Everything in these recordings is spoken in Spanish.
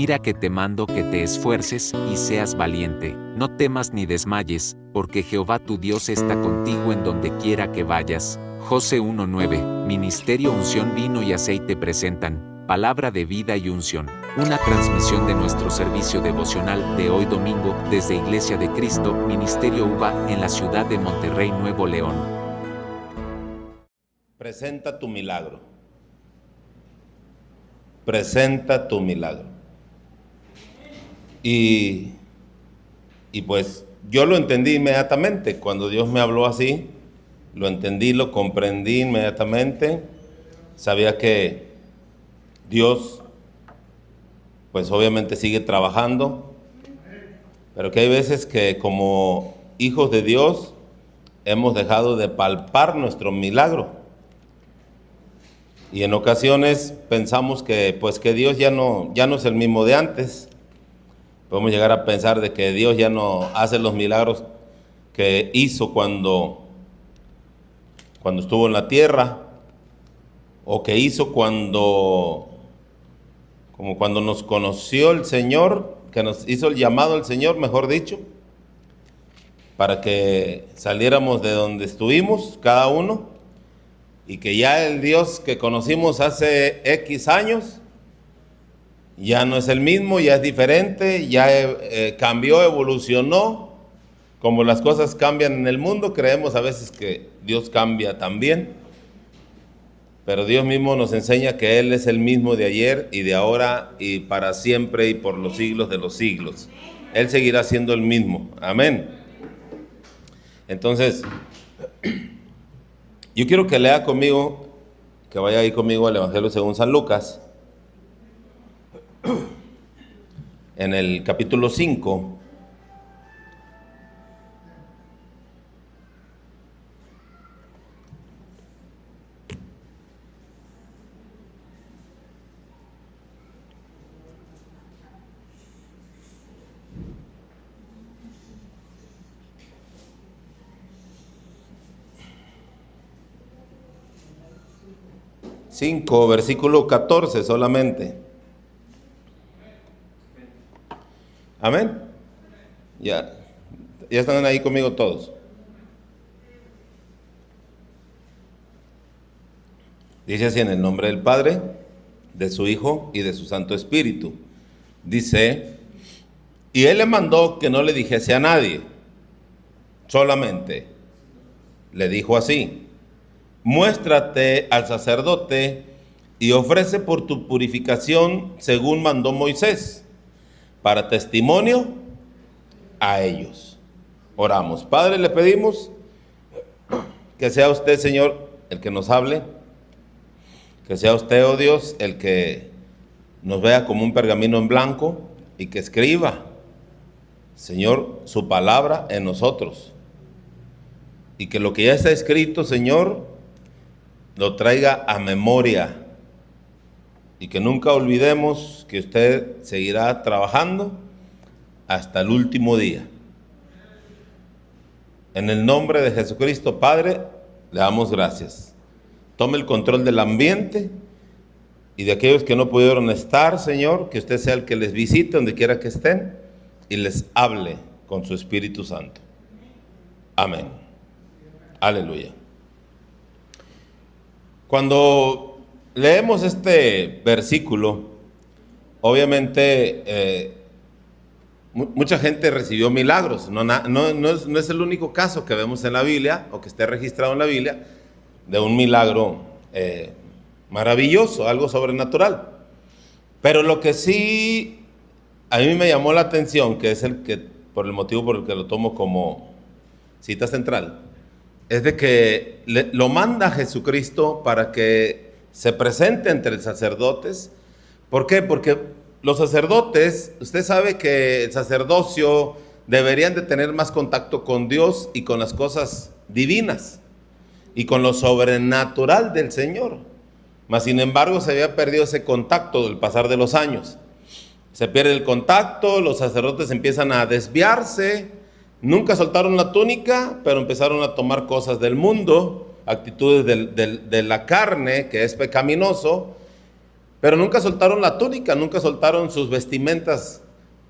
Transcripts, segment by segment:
Mira que te mando que te esfuerces y seas valiente, no temas ni desmayes, porque Jehová tu Dios está contigo en donde quiera que vayas. Josué 1:9, Ministerio Unción Vino y Aceite presentan, Palabra de Vida y Unción, una transmisión de nuestro servicio devocional de hoy domingo, desde Iglesia de Cristo, Ministerio UVA, en la ciudad de Monterrey, Nuevo León. Presenta tu milagro. Presenta tu milagro. Y pues yo lo entendí inmediatamente. Cuando Dios me habló así, lo entendí, lo comprendí inmediatamente. Sabía que Dios, pues obviamente sigue trabajando, pero que hay veces que como hijos de Dios hemos dejado de palpar nuestro milagro. Y en ocasiones pensamos que Dios ya no es el mismo de antes. Podemos llegar a pensar de que Dios ya no hace los milagros que hizo cuando estuvo en la tierra, o que hizo cuando nos conoció el Señor, que nos hizo el llamado al Señor, mejor dicho, para que saliéramos de donde estuvimos cada uno, y que ya el Dios que conocimos hace X años ya no es el mismo, ya es diferente, ya cambió, evolucionó. Como las cosas cambian en el mundo, creemos a veces que Dios cambia también, pero Dios mismo nos enseña que Él es el mismo de ayer y de ahora y para siempre y por los siglos de los siglos. Él seguirá siendo el mismo. Amén. Entonces, yo quiero que lea conmigo, que vaya ahí conmigo al Evangelio según San Lucas, en el capítulo 5. Versículo 14 solamente. Amén. Ya están ahí conmigo todos. Dice así: en el nombre del Padre, de su Hijo y de su Santo Espíritu. Dice: y Él le mandó que no le dijese a nadie, solamente le dijo así: muéstrate al sacerdote y ofrece por tu purificación según mandó Moisés, para testimonio a ellos. Oramos. Padre, le pedimos que sea usted, Señor, el que nos hable, que sea usted, oh Dios, el que nos vea como un pergamino en blanco y que escriba, Señor, su palabra en nosotros, y que lo que ya está escrito, Señor, lo traiga a memoria, y que nunca olvidemos que usted seguirá trabajando hasta el último día. En el nombre de Jesucristo, Padre, le damos gracias. Tome el control del ambiente y de aquellos que no pudieron estar, Señor, que usted sea el que les visite donde quiera que estén y les hable con su Espíritu Santo. Amén. Aleluya. Cuando leemos este versículo, obviamente mucha gente recibió milagros. No es el único caso que vemos en la Biblia o que esté registrado en la Biblia de un milagro maravilloso, algo sobrenatural. Pero lo que sí a mí me llamó la atención, que es por el motivo por el que lo tomo como cita central, es de que lo manda Jesucristo para que se presente entre los sacerdotes. ¿Por qué? Porque los sacerdotes, usted sabe que el sacerdocio deberían de tener más contacto con Dios y con las cosas divinas y con lo sobrenatural del Señor. Mas sin embargo se había perdido ese contacto del pasar de los años. Se pierde el contacto, los sacerdotes empiezan a desviarse, nunca soltaron la túnica, pero empezaron a tomar cosas del mundo, actitudes de la carne, que es pecaminoso, pero nunca soltaron la túnica, nunca soltaron sus vestimentas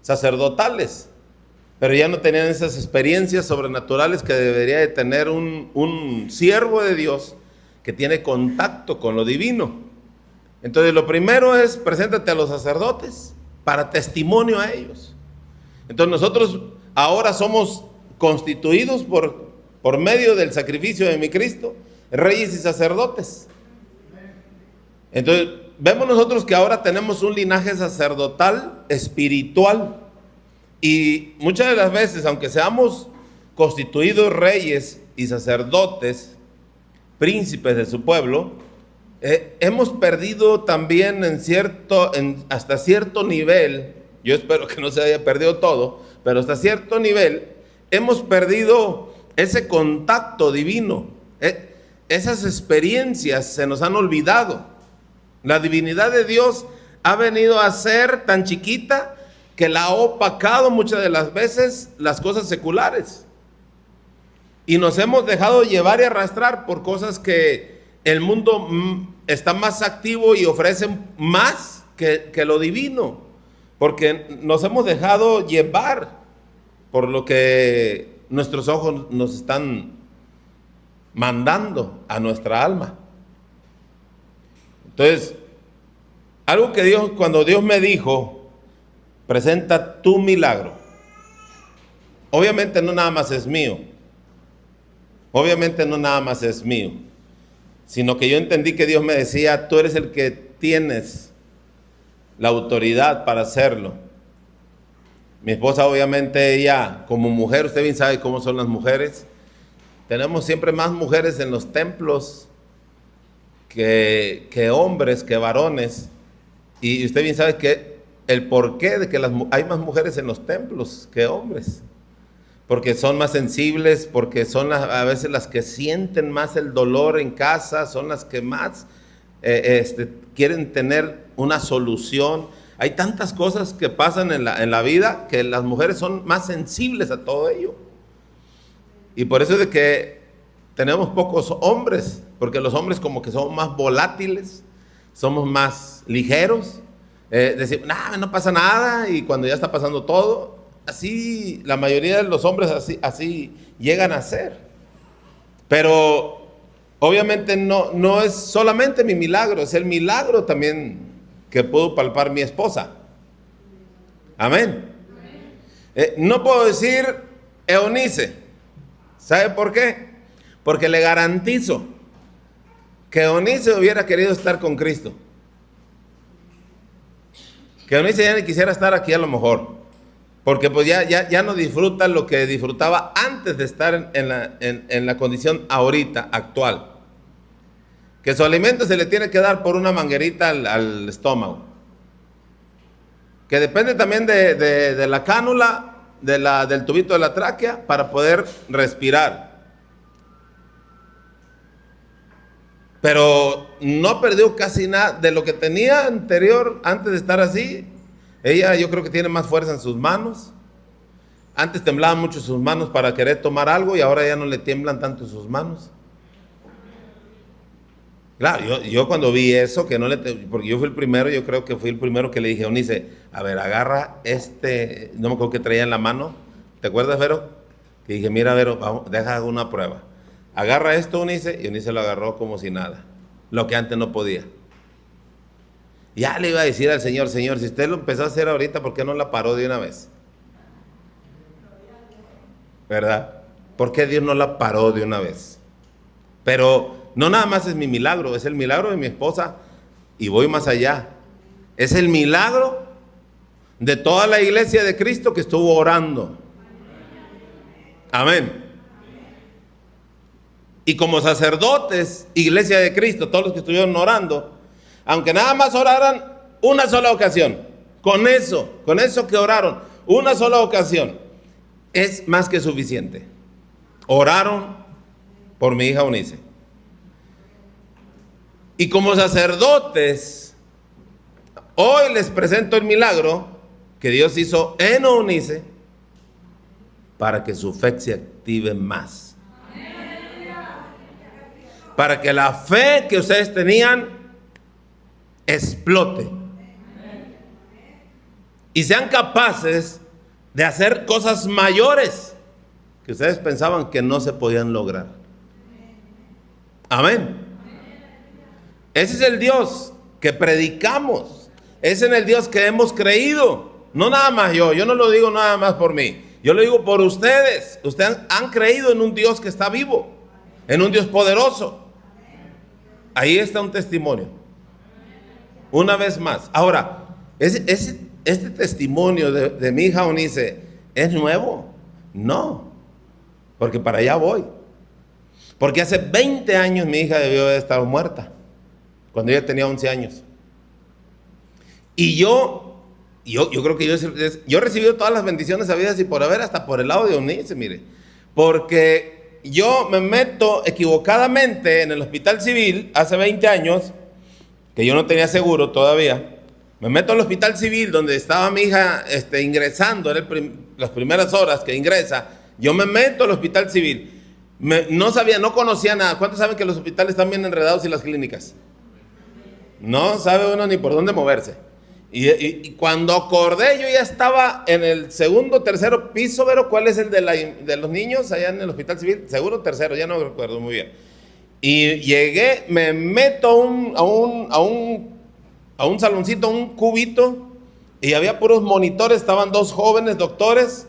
sacerdotales, pero ya no tenían esas experiencias sobrenaturales que debería de tener un siervo de Dios que tiene contacto con lo divino. Entonces lo primero es: preséntate a los sacerdotes para testimonio a ellos. Entonces nosotros ahora somos constituidos por medio del sacrificio de mi Cristo, reyes y sacerdotes. Entonces vemos nosotros que ahora tenemos un linaje sacerdotal espiritual, y muchas de las veces, aunque seamos constituidos reyes y sacerdotes, príncipes de su pueblo, hemos perdido también hasta cierto nivel. Yo espero que no se haya perdido todo, pero hasta cierto nivel hemos perdido ese contacto divino. Esas experiencias se nos han olvidado. La divinidad de Dios ha venido a ser tan chiquita que la ha opacado muchas de las veces las cosas seculares. Y nos hemos dejado llevar y arrastrar por cosas que el mundo está más activo y ofrece más que lo divino, porque nos hemos dejado llevar por lo que nuestros ojos nos están mandando a nuestra alma. Entonces, algo que cuando Dios me dijo: presenta tu milagro, obviamente no nada más es mío, sino que yo entendí que Dios me decía: tú eres el que tienes la autoridad para hacerlo. Mi esposa, obviamente, ella como mujer, usted bien sabe cómo son las mujeres. Tenemos siempre más mujeres en los templos que hombres, que varones. Y usted bien sabe que el porqué de que hay más mujeres en los templos que hombres, porque son más sensibles, porque son a veces las que sienten más el dolor en casa, son las que más quieren tener una solución. Hay tantas cosas que pasan en la vida que las mujeres son más sensibles a todo ello. Y por eso es de que tenemos pocos hombres, porque los hombres como que somos más volátiles, somos más ligeros. Decimos, no pasa nada, y cuando ya está pasando todo, así la mayoría de los hombres así llegan a ser. Pero obviamente no es solamente mi milagro, es el milagro también que pudo palpar mi esposa. Amén. No puedo decir Eunice. ¿Sabe por qué? Porque le garantizo que Eunice hubiera querido estar con Cristo, que Eunice ya ni quisiera estar aquí a lo mejor, porque pues ya no disfruta lo que disfrutaba antes de estar en la condición ahorita, actual. Que su alimento se le tiene que dar por una manguerita al estómago. Que depende también de la cánula, del tubito de la tráquea para poder respirar. Pero no perdió casi nada de lo que tenía antes de estar así. Ella, yo creo que tiene más fuerza en sus manos. Antes temblaban mucho sus manos para querer tomar algo, y ahora ya no le tiemblan tanto sus manos. Claro, yo cuando vi eso, porque yo fui el primero, yo creo que fui el primero que le dije a Eunice: a ver, agarra no me acuerdo qué traía en la mano. ¿Te acuerdas, Vero? Que dije: mira, Vero, vamos, deja una prueba. Agarra esto, Eunice, y Eunice lo agarró como si nada, lo que antes no podía. Ya le iba a decir al Señor: Señor, si usted lo empezó a hacer ahorita, ¿por qué no la paró de una vez? ¿Verdad? ¿Por qué Dios no la paró de una vez? Pero no nada más es mi milagro, es el milagro de mi esposa, y voy más allá. Es el milagro de toda la iglesia de Cristo que estuvo orando. Amén. Y como sacerdotes, iglesia de Cristo, todos los que estuvieron orando, aunque nada más oraran una sola ocasión, con eso que oraron, una sola ocasión, es más que suficiente. Oraron por mi hija Eunice. Y como sacerdotes, hoy les presento el milagro que Dios hizo en Eunice para que su fe se active más. Para que la fe que ustedes tenían explote. Y sean capaces de hacer cosas mayores que ustedes pensaban que no se podían lograr. Amén. Ese es el Dios que predicamos. Ese es el Dios que hemos creído. No nada más yo no lo digo nada más por mí. Yo lo digo por ustedes. Ustedes han creído en un Dios que está vivo, en un Dios poderoso. Ahí está un testimonio. Una vez más. Ahora, este testimonio de mi hija Eunice, ¿es nuevo? No, porque para allá voy. Porque hace 20 años mi hija debió haber estado muerta, cuando ella tenía 11 años. Y yo creo que yo he recibido todas las bendiciones habidas y por haber, hasta por el lado de Eunice, mire. Porque yo me meto equivocadamente en el hospital civil hace 20 años, que yo no tenía seguro todavía. Me meto al hospital civil donde estaba mi hija ingresando, era las primeras horas que ingresa. Yo me meto al hospital civil. No conocía nada. ¿Cuántos saben que los hospitales están bien enredados y las clínicas? No sabe uno ni por dónde moverse. Y cuando acordé, yo ya estaba en el segundo, tercero piso, pero ¿cuál es el de los niños allá en el hospital civil? Seguro tercero, ya no me recuerdo muy bien. Y llegué, me meto a un saloncito, a un cubito, y había puros monitores, estaban dos jóvenes doctores,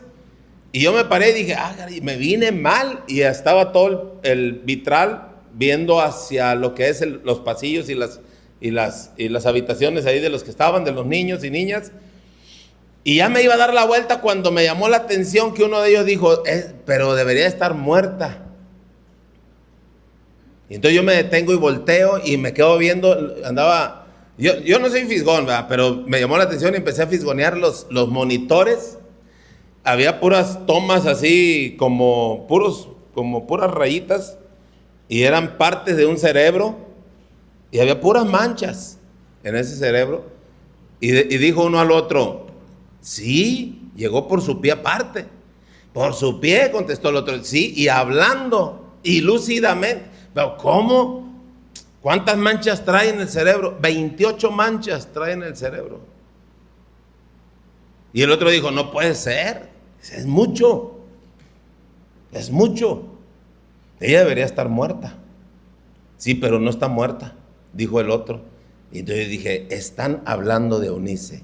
y yo me paré y dije, me vine mal, y estaba todo el vitral viendo hacia lo que es los pasillos y las habitaciones ahí de los que estaban, de los niños y niñas, y ya me iba a dar la vuelta cuando me llamó la atención que uno de ellos dijo, pero debería estar muerta. Y entonces yo me detengo y volteo y me quedo viendo, yo no soy fisgón, ¿verdad? Pero me llamó la atención y empecé a fisgonear los monitores. Había puras tomas así como puras rayitas, y eran partes de un cerebro, y había puras manchas en ese cerebro. Y dijo uno al otro, sí, llegó por su pie aparte. Por su pie, contestó el otro, sí, y hablando y lúcidamente. Pero ¿cómo? ¿Cuántas manchas trae en el cerebro? 28 manchas trae en el cerebro. Y el otro dijo, no puede ser, es mucho, es mucho. Ella debería estar muerta. Sí, pero no está muerta, dijo el otro. Y entonces dije, están hablando de Eunice.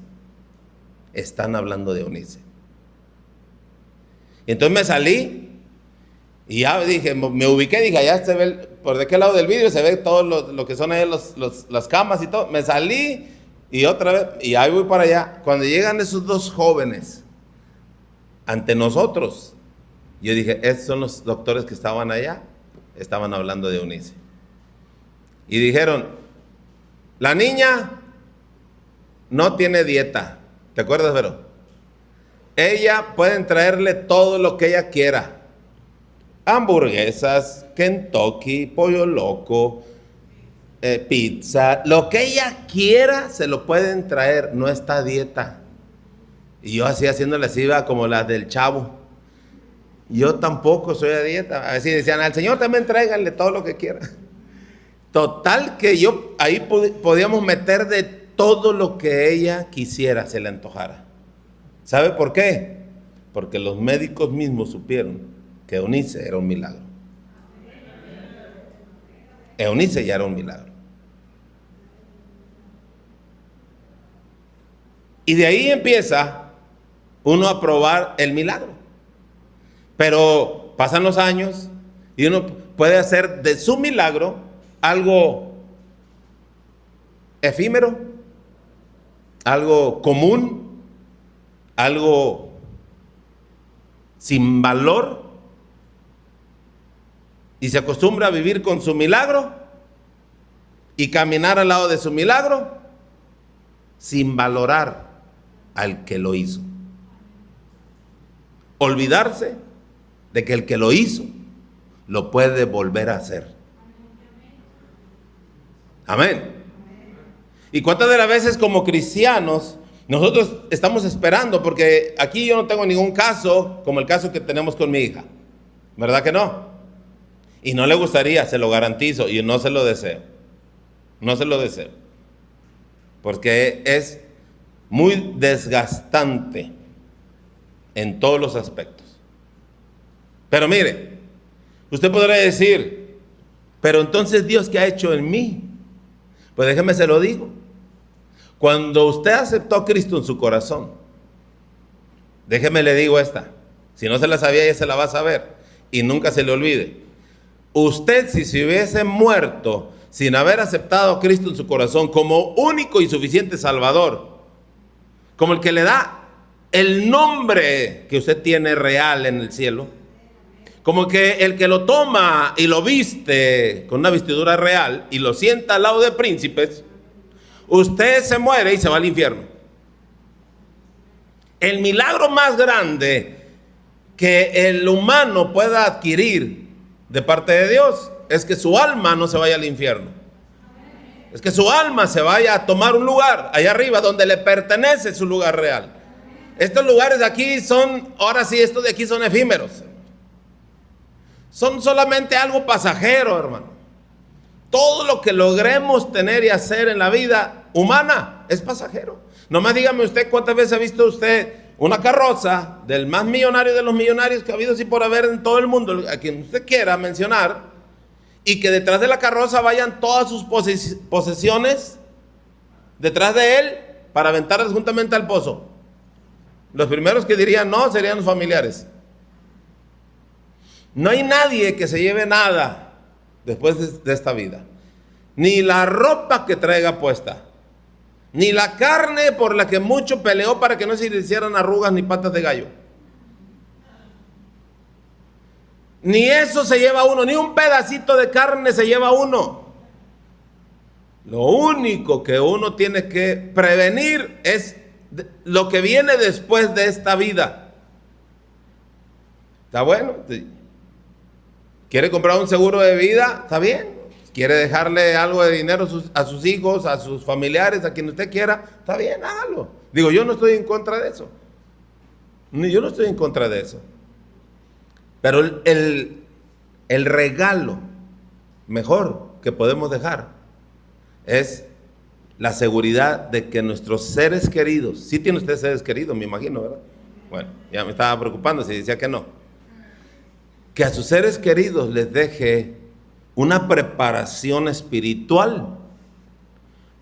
Están hablando de Eunice. Y entonces me salí. Y ya dije, me ubiqué, dije, allá se ve, por de qué lado del vidrio se ve todo lo que son ahí las camas y todo. Me salí y otra vez, y ahí voy para allá. Cuando llegan esos dos jóvenes ante nosotros, yo dije, estos son los doctores que estaban allá, estaban hablando de Eunice. Y dijeron, la niña no tiene dieta. ¿Te acuerdas, Vero? Ella pueden traerle todo lo que ella quiera. Hamburguesas, Kentucky, pollo loco, pizza, lo que ella quiera se lo pueden traer, no está a dieta. Y yo así haciéndole así, iba como las del Chavo. Yo tampoco soy a dieta. Así decían, al Señor también tráiganle todo lo que quiera. Total que yo ahí podíamos meter de todo lo que ella quisiera, se le antojara. ¿Sabe por qué? Porque los médicos mismos supieron que Eunice era un milagro. Eunice ya era un milagro. Y de ahí empieza uno a probar el milagro. Pero pasan los años y uno puede hacer de su milagro algo efímero, algo común, algo sin valor. Y se acostumbra a vivir con su milagro y caminar al lado de su milagro sin valorar al que lo hizo. Olvidarse de que el que lo hizo lo puede volver a hacer. Amén. ¿Y cuántas de las veces como cristianos nosotros estamos esperando? Porque aquí yo no tengo ningún caso como el caso que tenemos con mi hija. ¿Verdad que no? Y no le gustaría, se lo garantizo, y no se lo deseo. No se lo deseo. porque es muy desgastante en todos los aspectos. Pero mire, usted podrá decir, pero entonces Dios, ¿qué ha hecho en mí? Pues déjeme se lo digo. Cuando usted aceptó a Cristo en su corazón, déjeme le digo esta, si no se la sabía ya se la va a saber y nunca se le olvide. Usted, si se hubiese muerto sin haber aceptado a Cristo en su corazón como único y suficiente Salvador, como el que le da el nombre que usted tiene real en el cielo, como que el que lo toma y lo viste con una vestidura real y lo sienta al lado de príncipes, usted se muere y se va al infierno. El milagro más grande que el humano pueda adquirir de parte de Dios es que su alma no se vaya al infierno. Es que su alma se vaya a tomar un lugar allá arriba donde le pertenece su lugar real. Estos lugares de aquí son, ahora sí, estos de aquí son efímeros. Son solamente algo pasajero, hermano. Todo lo que logremos tener y hacer en la vida humana es pasajero. Nomás dígame usted cuántas veces ha visto usted una carroza del más millonario de los millonarios que ha habido así por haber en todo el mundo, a quien usted quiera mencionar, y que detrás de la carroza vayan todas sus posesiones detrás de él para aventarlas juntamente al pozo. Los primeros que dirían no serían los familiares. No hay nadie que se lleve nada después de esta vida. Ni la ropa que traiga puesta, ni la carne por la que mucho peleó para que no se le hicieran arrugas ni patas de gallo. Ni eso se lleva uno, ni un pedacito de carne se lleva uno. Lo único que uno tiene que prevenir es lo que viene después de esta vida. ¿Está bueno? ¿Quiere comprar un seguro de vida? Está bien. ¿Quiere dejarle algo de dinero a sus hijos, a sus familiares, a quien usted quiera? Está bien, hágalo. Digo, yo no estoy en contra de eso. Yo no estoy en contra de eso. Pero el regalo mejor que podemos dejar es la seguridad de que nuestros seres queridos, sí tiene usted seres queridos, me imagino, ¿verdad? Bueno, ya me estaba preocupando si decía que no. Que a sus seres queridos les deje una preparación espiritual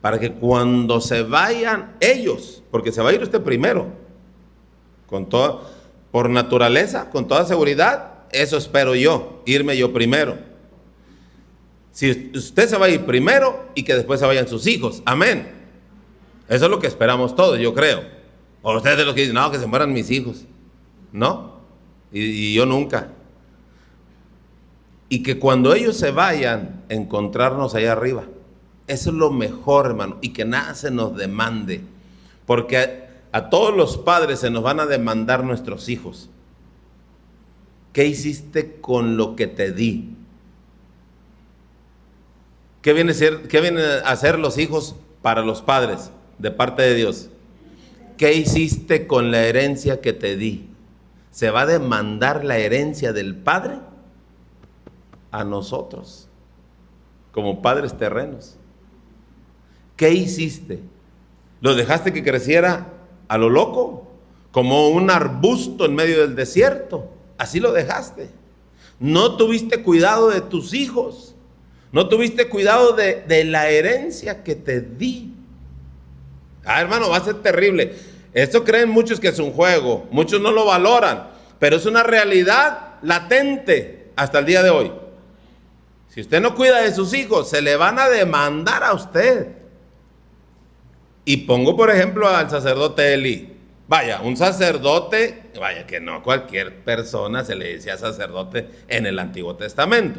para que cuando se vayan ellos, porque se va a ir usted primero, por naturaleza, con toda seguridad, eso espero yo, irme yo primero. Si usted se va a ir primero y que después se vayan sus hijos, amén. Eso es lo que esperamos todos, yo creo. O ustedes de los que dicen, no, que se mueran mis hijos. No, y yo nunca. Y que cuando ellos se vayan, encontrarnos allá arriba. Eso es lo mejor, hermano. Y que nada se nos demande. Porque a todos los padres se nos van a demandar nuestros hijos. ¿Qué hiciste con lo que te di? ¿Qué vienen a hacer los hijos para los padres de parte de Dios? ¿Qué hiciste con la herencia que te di? ¿Se va a demandar la herencia del padre a nosotros como padres terrenos? ¿Qué hiciste? ¿Lo dejaste que creciera a lo loco? Como un arbusto en medio del desierto. Así lo dejaste. No tuviste cuidado de tus hijos. No tuviste cuidado de la herencia que te di. Hermano, va a ser terrible. Esto creen muchos que es un juego. Muchos no lo valoran. Pero es una realidad latente hasta el día de hoy. Si usted no cuida de sus hijos, se le van a demandar a usted. Y pongo por ejemplo al sacerdote Elí. Vaya, un sacerdote, vaya que no cualquier persona se le decía sacerdote en el Antiguo Testamento.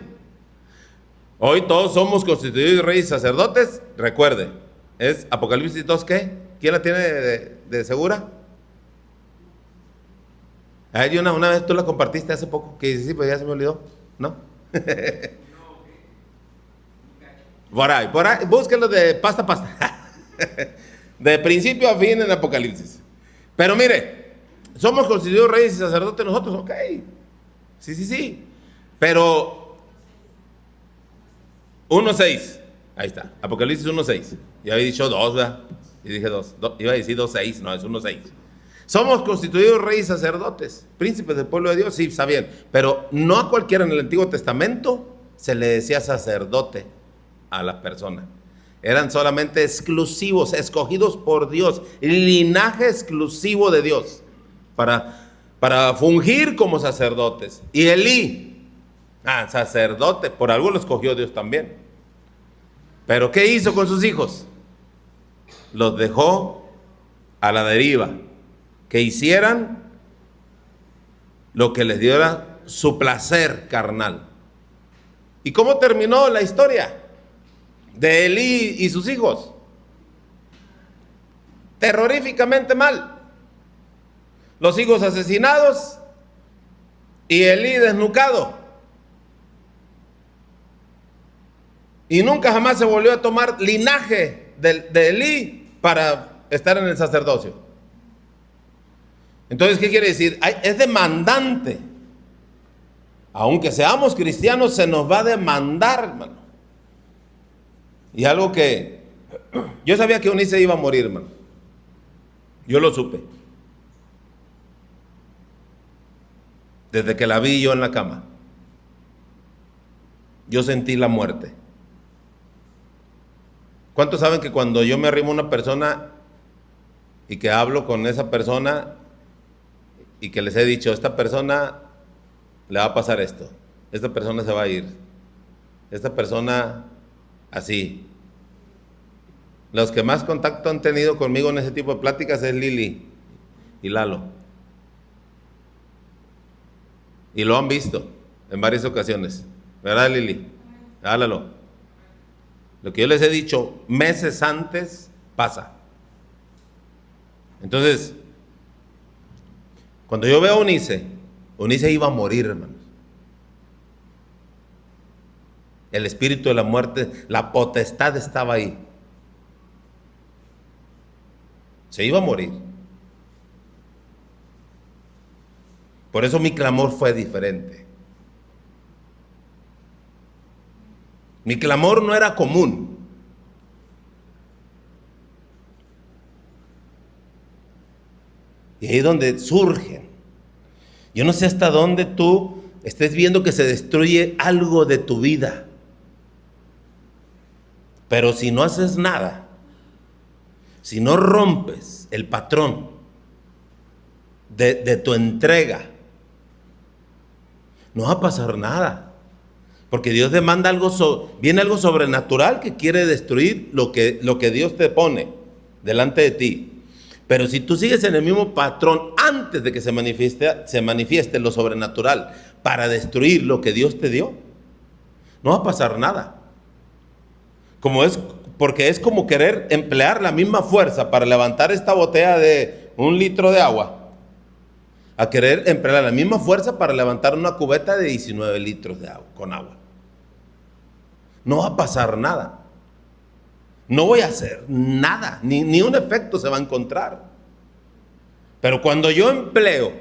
Hoy todos somos constituidos reyes y sacerdotes. Recuerde, es Apocalipsis 2, ¿qué? ¿Quién la tiene de segura? Hay una vez tú la compartiste hace poco, que sí, pues ya se me olvidó, ¿no? Por ahí, búsquenlo de pasta a pasta. De principio a fin en Apocalipsis. Pero mire, somos constituidos reyes y sacerdotes nosotros, ok. Sí. Pero 1:6, ahí está, Apocalipsis 1:6. Ya había dicho 2, ¿verdad? Y dije iba a decir 2:6, no, es 1:6. Somos constituidos reyes y sacerdotes, príncipes del pueblo de Dios, sí, está bien, pero no a cualquiera. En el Antiguo Testamento se le decía sacerdote a la persona. Eran solamente exclusivos, escogidos por Dios, linaje exclusivo de Dios, para fungir como sacerdotes. Y Elí, sacerdote, por algo lo escogió Dios también. Pero ¿qué hizo con sus hijos? Los dejó a la deriva, que hicieran lo que les diera su placer carnal. ¿Y cómo terminó la historia de Elí y sus hijos? Terroríficamente mal. Los hijos asesinados y Elí desnucado. Y nunca jamás se volvió a tomar linaje de Elí para estar en el sacerdocio. Entonces, ¿qué quiere decir? Es demandante. Aunque seamos cristianos, se nos va a demandar, hermano. Y algo que yo sabía que Eunice iba a morir, hermano. Yo lo supe. Desde que la vi yo en la cama, yo sentí la muerte. ¿Cuántos saben que cuando yo me arrimo a una persona y que hablo con esa persona y que les he dicho, esta persona le va a pasar esto, esta persona se va a ir, esta persona así? Los que más contacto han tenido conmigo en ese tipo de pláticas es Lili y Lalo. Y lo han visto en varias ocasiones, ¿verdad, Lili? Lalo. Lo que yo les he dicho meses antes pasa. Entonces, cuando yo veo a Eunice iba a morir, hermanos. El espíritu de la muerte, la potestad estaba ahí. Se iba a morir. Por eso mi clamor fue diferente. Mi clamor no era común. Y ahí es donde surgen. Yo no sé hasta dónde tú estés viendo que se destruye algo de tu vida. Pero si no haces nada, si no rompes el patrón de tu entrega, no va a pasar nada. Porque Dios demanda viene algo sobrenatural que quiere destruir lo que Dios te pone delante de ti. Pero si tú sigues en el mismo patrón antes de que se manifieste lo sobrenatural para destruir lo que Dios te dio, no va a pasar nada. Porque es como querer emplear la misma fuerza para levantar esta botella de 1 litro de agua, a querer emplear la misma fuerza para levantar una cubeta de 19 litros de agua, con agua. No va a pasar nada. No voy a hacer nada, ni un efecto se va a encontrar. Pero cuando yo empleo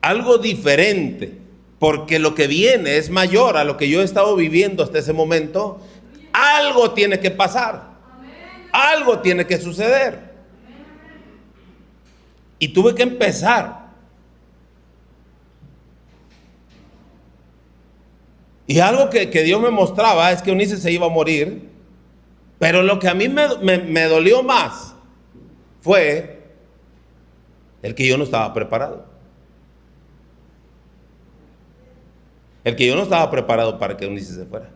algo diferente, porque lo que viene es mayor a lo que yo he estado viviendo hasta ese momento, algo tiene que pasar. Algo tiene que suceder. Y tuve que empezar. Y algo que Dios me mostraba es que Eunice se iba a morir, pero lo que a mí me dolió más fue el que yo no estaba preparado. El que yo no estaba preparado para que Eunice se fuera.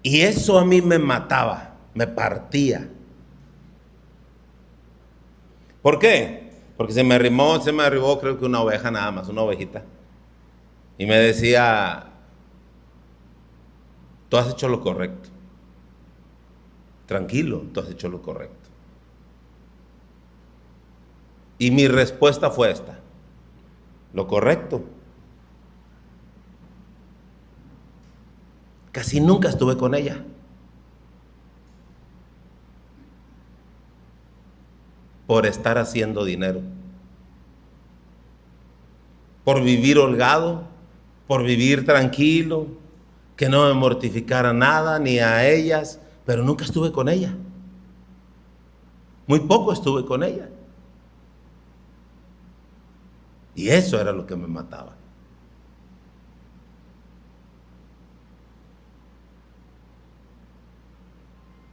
Y eso a mí me mataba, me partía. ¿Por qué? Porque se me arribó creo que una oveja nada más, una ovejita. Y me decía, tú has hecho lo correcto. Tranquilo, tú has hecho lo correcto. Y mi respuesta fue esta: lo correcto. Casi nunca estuve con ella. Por estar haciendo dinero, por vivir holgado, por vivir tranquilo, que no me mortificara nada, ni a ellas, pero nunca estuve con ella. Muy poco estuve con ella. Y eso era lo que me mataba.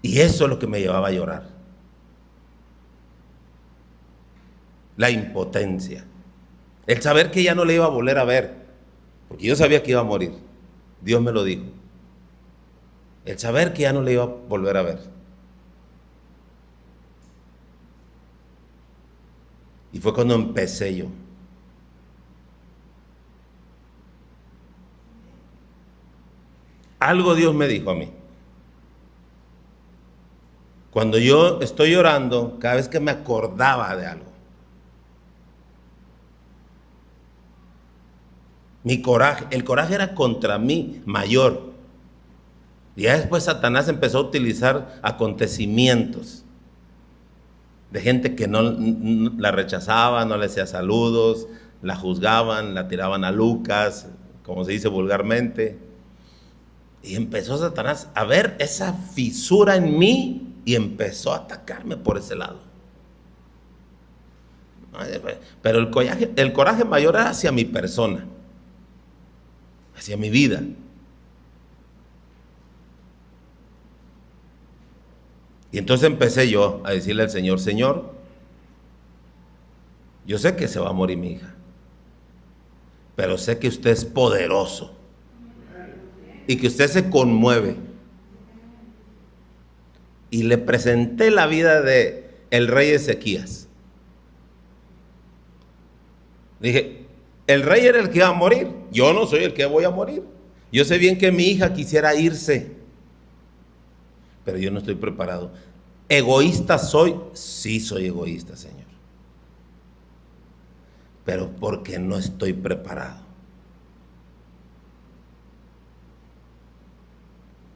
Y eso es lo que me llevaba a llorar. La impotencia. El saber que ya no le iba a volver a ver. Porque yo sabía que iba a morir. Dios me lo dijo. El saber que ya no le iba a volver a ver. Y fue cuando empecé yo. Algo Dios me dijo a mí. Cuando yo estoy llorando, cada vez que me acordaba de algo, mi coraje, el coraje era contra mí mayor. Y ya después Satanás empezó a utilizar acontecimientos de gente que no la rechazaba, no le hacía saludos, la juzgaban, la tiraban a Lucas, como se dice vulgarmente. Y empezó Satanás a ver esa fisura en mí y empezó a atacarme por ese lado. Pero el coraje mayor era hacia mi persona, hacia mi vida. Y entonces empecé yo a decirle al Señor: Señor, yo sé que se va a morir mi hija, pero sé que usted es poderoso y que usted se conmueve. Y le presenté la vida de el rey Ezequías. Dije, el rey era el que iba a morir, yo no soy el que voy a morir. Yo sé bien que mi hija quisiera irse, pero yo no estoy preparado. ¿Egoísta soy? Sí, soy egoísta, Señor, pero porque no estoy preparado.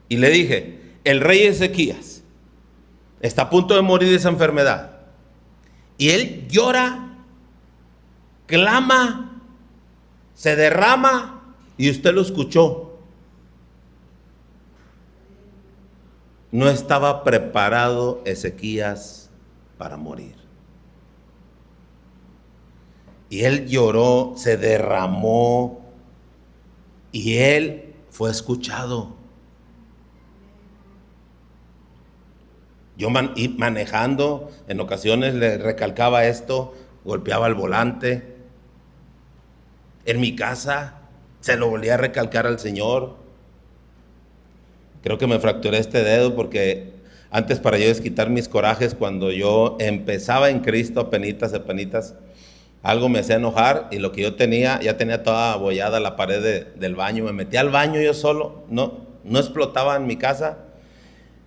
Y le dije, el rey Ezequías está a punto de morir de esa enfermedad, y él llora, clama, se derrama, y usted lo escuchó. No estaba preparado Ezequías para morir. Y él lloró, se derramó, y él fue escuchado. Yo manejando, en ocasiones le recalcaba esto, golpeaba el volante. En mi casa se lo volvía a recalcar al Señor. Creo que me fracturé este dedo porque antes, para yo desquitar mis corajes, cuando yo empezaba en Cristo, apenitas, algo me hacía enojar, y lo que yo tenía, ya tenía toda abollada la pared del baño. Me metía al baño yo solo, no explotaba en mi casa.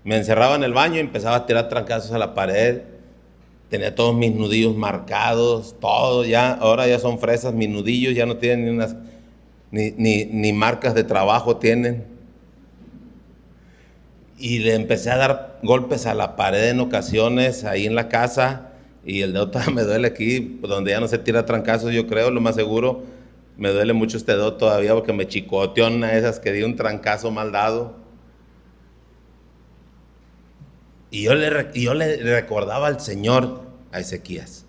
Me encerraba en el baño y empezaba a tirar trancazos a la pared. Tenía todos mis nudillos marcados, todo ya, ahora ya son fresas mis nudillos, ya no tienen ni marcas de trabajo tienen. Y le empecé a dar golpes a la pared en ocasiones, ahí en la casa, y el dedo todavía me duele aquí, donde ya no se tira trancazos, yo creo, lo más seguro. Me duele mucho este dedo todavía porque me chicoteó una de esas que di un trancazo mal dado. Y yo le recordaba al Señor, a Ezequías,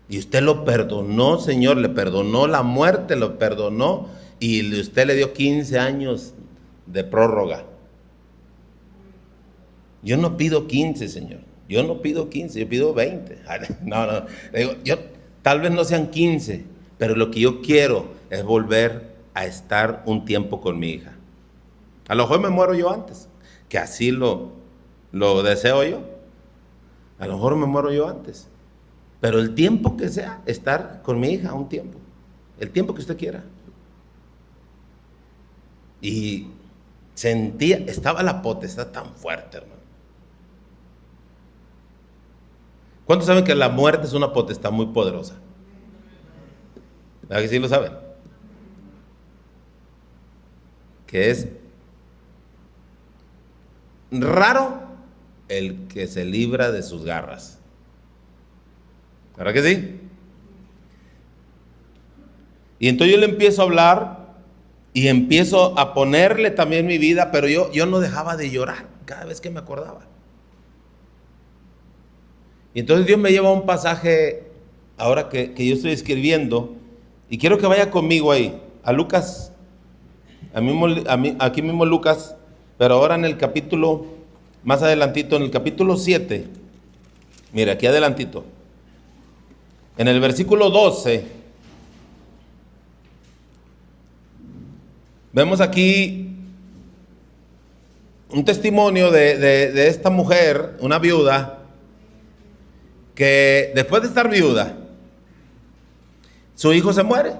y usted lo perdonó, Señor, le perdonó la muerte, lo perdonó, y usted le dio 15 años de prórroga. Yo no pido 15, Señor, yo no pido 15, yo pido 20. No, digo, tal vez no sean 15, pero lo que yo quiero es volver a estar un tiempo con mi hija. A lo mejor me muero yo antes, que así lo deseo yo. A lo mejor me muero yo antes, pero el tiempo que sea, estar con mi hija un tiempo, el tiempo que usted quiera. Y sentía, estaba la potestad tan fuerte, hermano. ¿Cuántos saben que la muerte es una potestad muy poderosa? ¿Verdad que sí lo saben? Que es raro el que se libra de sus garras. ¿Verdad que sí? Y entonces yo le empiezo a hablar Y empiezo a ponerle también mi vida, pero yo no dejaba de llorar cada vez que me acordaba. Y entonces Dios me lleva a un pasaje, ahora que yo estoy escribiendo, y quiero que vaya conmigo ahí, a Lucas, aquí mismo Lucas, pero ahora en el capítulo, más adelantito, en el capítulo 7, mira, aquí adelantito, en el versículo 12, vemos aquí un testimonio de esta mujer, una viuda, que después de estar viuda, su hijo se muere,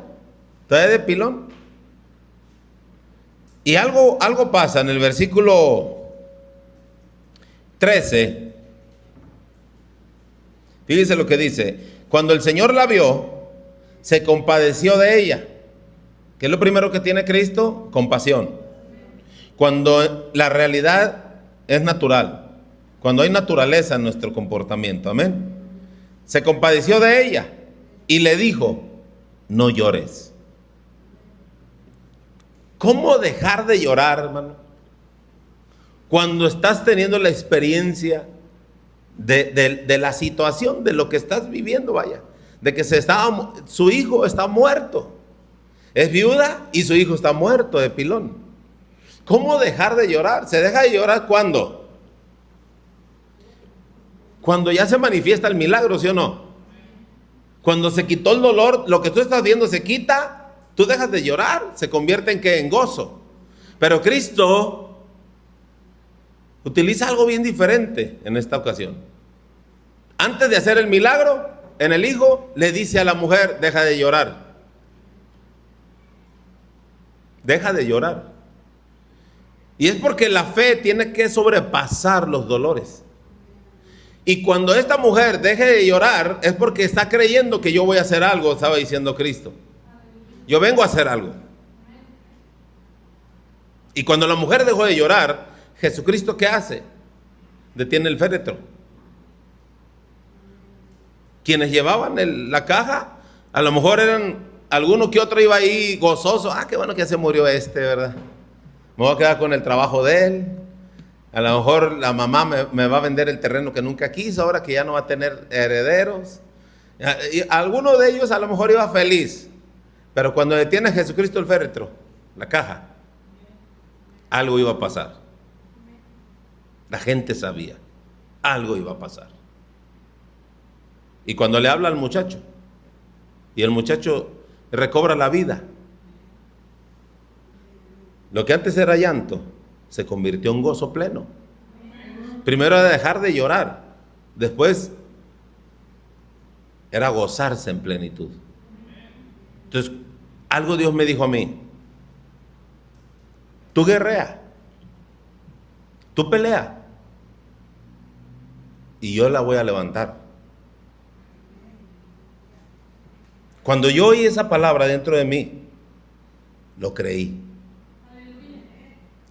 todavía de pilón. Y algo pasa en el versículo 13. Fíjense lo que dice: cuando el Señor la vio, se compadeció de ella. ¿Qué es lo primero que tiene Cristo? Compasión. Cuando la realidad es natural, cuando hay naturaleza en nuestro comportamiento, amén. Se compadeció de ella y le dijo: no llores. ¿Cómo dejar de llorar, hermano? Cuando estás teniendo la experiencia de la situación, de lo que estás viviendo, vaya, de que su hijo está muerto, es viuda y su hijo está muerto de pilón. ¿Cómo dejar de llorar? ¿Se deja de llorar cuándo? Cuando ya se manifiesta el milagro, ¿sí o no? Cuando se quitó el dolor, lo que tú estás viendo se quita, tú dejas de llorar, se convierte en ¿qué? En gozo. Pero Cristo utiliza algo bien diferente en esta ocasión. Antes de hacer el milagro en el hijo, le dice a la mujer: deja de llorar. Deja de llorar. Y es porque la fe tiene que sobrepasar los dolores. Y cuando esta mujer deje de llorar, es porque está creyendo que yo voy a hacer algo, estaba diciendo Cristo. Yo vengo a hacer algo. Y cuando la mujer dejó de llorar, Jesucristo, ¿qué hace? Detiene el féretro. Quienes llevaban la caja, a lo mejor eran alguno que otro, iba ahí gozoso. Ah, qué bueno que ya se murió ¿verdad? Me voy a quedar con el trabajo de él. A lo mejor la mamá me va a vender el terreno que nunca quiso, ahora que ya no va a tener herederos. Y alguno de ellos a lo mejor iba feliz. Pero cuando detiene a Jesucristo el féretro, la caja, algo iba a pasar. La gente sabía, algo iba a pasar. Y cuando le habla al muchacho, y el muchacho recobra la vida, lo que antes era llanto, se convirtió en gozo pleno. Primero era dejar de llorar, después era gozarse en plenitud. Entonces, algo Dios me dijo a mí: tú guerrea, tú pelea, y yo la voy a levantar. Cuando yo oí esa palabra dentro de mí, lo creí.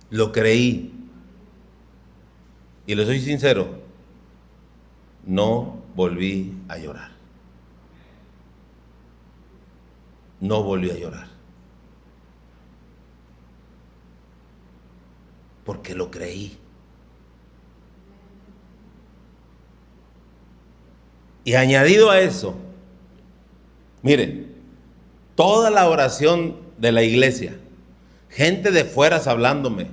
Lo creí. Y le soy sincero, no volví a llorar. No volví a llorar. Porque lo creí. Y añadido a eso, miren, toda la oración de la iglesia, gente de fuera hablándome,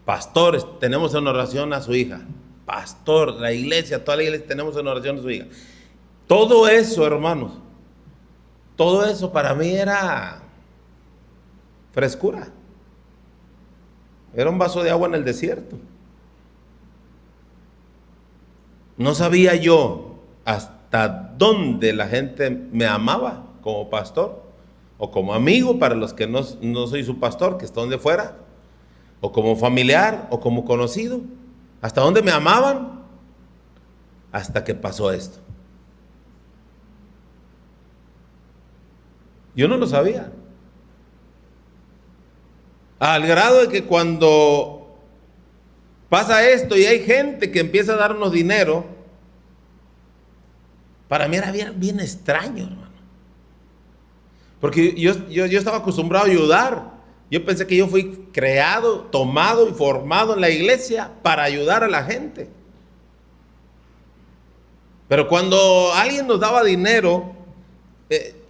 pastores, tenemos en oración a su hija, pastor, la iglesia, toda la iglesia tenemos en oración a su hija. Todo eso, hermanos, todo eso para mí era frescura. Era un vaso de agua en el desierto. No sabía yo hasta dónde la gente me amaba como pastor, o como amigo para los que no soy su pastor, que están de fuera, o como familiar, o como conocido. ¿Hasta dónde me amaban? Hasta que pasó esto. Yo no lo sabía. Al grado de que cuando pasa esto y hay gente que empieza a darnos dinero, para mí era bien extraño, hermano. Porque yo estaba acostumbrado a ayudar Yo pensé que yo fui creado, tomado y formado en la iglesia para ayudar a la gente. Pero cuando alguien nos daba dinero,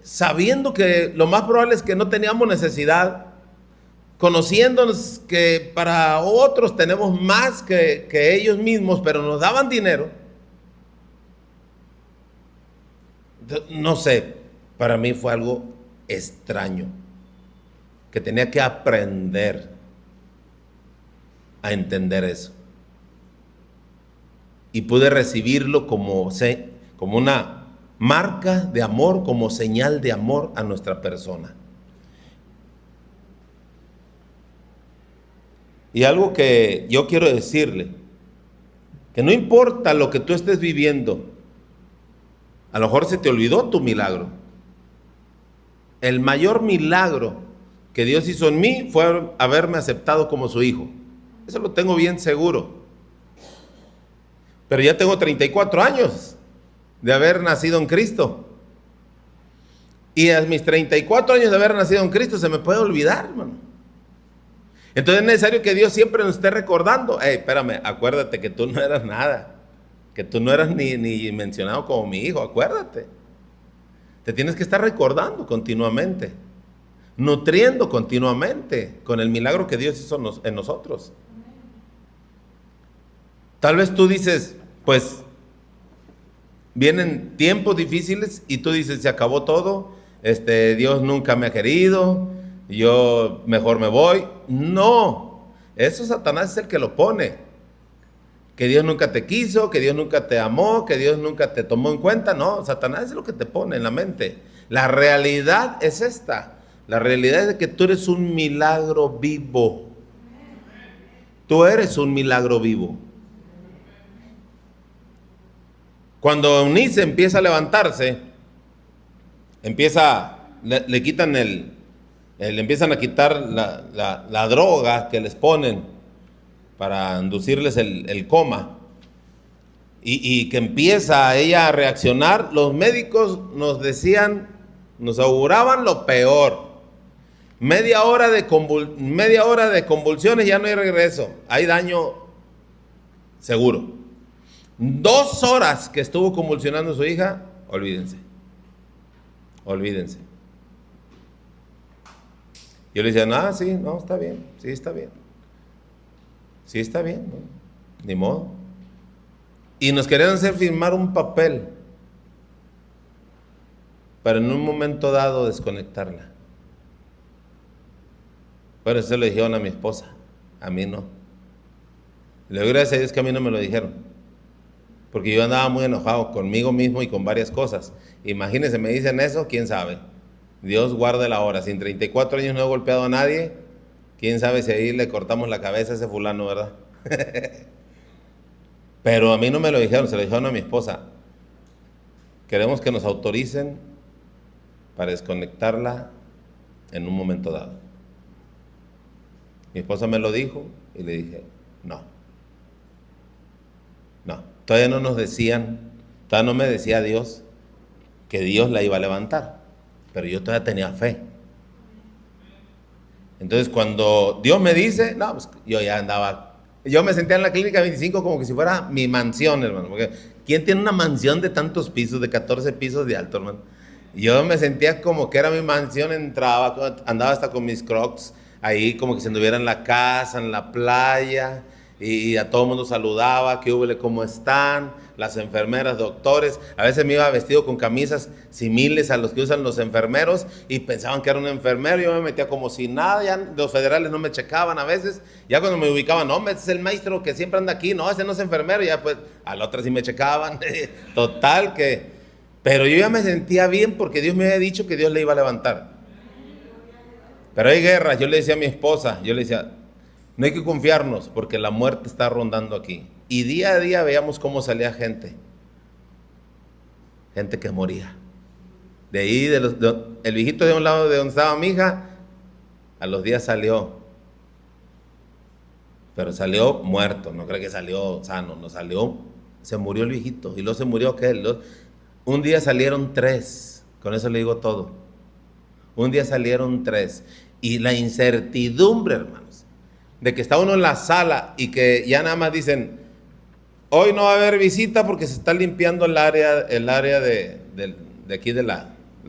sabiendo que lo más probable es que no teníamos necesidad, conociéndonos que para otros tenemos más que ellos mismos, pero nos daban dinero, no sé, para mí fue algo extraño, que tenía que aprender a entender eso. Y pude recibirlo como una marca de amor, como señal de amor a nuestra persona. Y algo que yo quiero decirle, que no importa lo que tú estés viviendo, a lo mejor se te olvidó tu milagro. El mayor milagro que Dios hizo en mí fue haberme aceptado como su hijo. Eso lo tengo bien seguro. Pero ya tengo 34 años de haber nacido en Cristo. Y a mis 34 años de haber nacido en Cristo se me puede olvidar, hermano. Entonces es necesario que Dios siempre nos esté recordando. Hey, espérame, acuérdate que tú no eras nada. Que tú no eras ni mencionado como mi hijo, acuérdate. Te tienes que estar recordando continuamente. Nutriendo continuamente con el milagro que Dios hizo en nosotros. Tal vez tú dices, pues, vienen tiempos difíciles y tú dices, se acabó todo, Dios nunca me ha querido, yo mejor me voy. No, eso Satanás es el que lo pone. Que Dios nunca te quiso, que Dios nunca te amó, que Dios nunca te tomó en cuenta. No, Satanás es lo que te pone en la mente. La realidad es esta. La realidad es que tú eres un milagro vivo. Tú eres un milagro vivo. Cuando Eunice empieza a levantarse, le quitan le empiezan a quitar la droga que les ponen para inducirles el coma, y que empieza ella a reaccionar. Los médicos nos decían, nos auguraban lo peor. Media hora de convulsiones, ya no hay regreso, hay daño seguro. 2 horas que estuvo convulsionando su hija, olvídense. Yo le decía, sí, no, está bien, sí está bien, ¿no? Ni modo. Y nos querían hacer firmar un papel para en un momento dado desconectarla. Pero eso le dijeron a mi esposa, a mí no. Le doy gracias a Dios que a mí no me lo dijeron, porque yo andaba muy enojado conmigo mismo y con varias cosas. Imagínense, me dicen eso, quién sabe. Dios guarde la hora. Sin 34 años no he golpeado a nadie. Quién sabe si ahí le cortamos la cabeza a ese fulano, ¿verdad? Pero a mí no me lo dijeron, se lo dijeron a mi esposa. Queremos que nos autoricen para desconectarla en un momento dado. Mi esposa me lo dijo y le dije, no. Todavía no nos decían, todavía no me decía Dios que Dios la iba a levantar, pero yo todavía tenía fe. Entonces cuando Dios me dice, no, pues yo ya andaba, yo me sentía en la clínica 25 como que si fuera mi mansión, hermano, porque ¿quién tiene una mansión de tantos pisos, de 14 pisos de alto, hermano? Yo me sentía como que era mi mansión, entraba, andaba hasta con mis Crocs, ahí como que se anduviera en la casa, en la playa, y a todo el mundo saludaba, ¿qué hubo? ¿Cómo están? Las enfermeras, doctores. A veces me iba vestido con camisas similares a los que usan los enfermeros y pensaban que era un enfermero. Yo me metía como si nada, ya los federales no me checaban a veces. Ya cuando me ubicaban, no, este es el maestro que siempre anda aquí, no, ese no es enfermero. Ya pues a la otra sí me checaban. Total que... Pero yo ya me sentía bien porque Dios me había dicho que Dios le iba a levantar. Pero hay guerras. Yo le decía a mi esposa, yo le decía, no hay que confiarnos porque la muerte está rondando aquí. Y día a día veíamos cómo salía gente que moría. De ahí, el viejito de un lado de donde estaba mi hija, a los días salió. Pero salió muerto, no creo que salió sano, no salió, se murió el viejito. Y luego se murió aquel. Un día salieron 3, con eso le digo todo. Un día salieron 3. Y la incertidumbre, hermanos, de que está uno en la sala y que ya nada más dicen, hoy no va a haber visita porque se está limpiando el área de aquí de la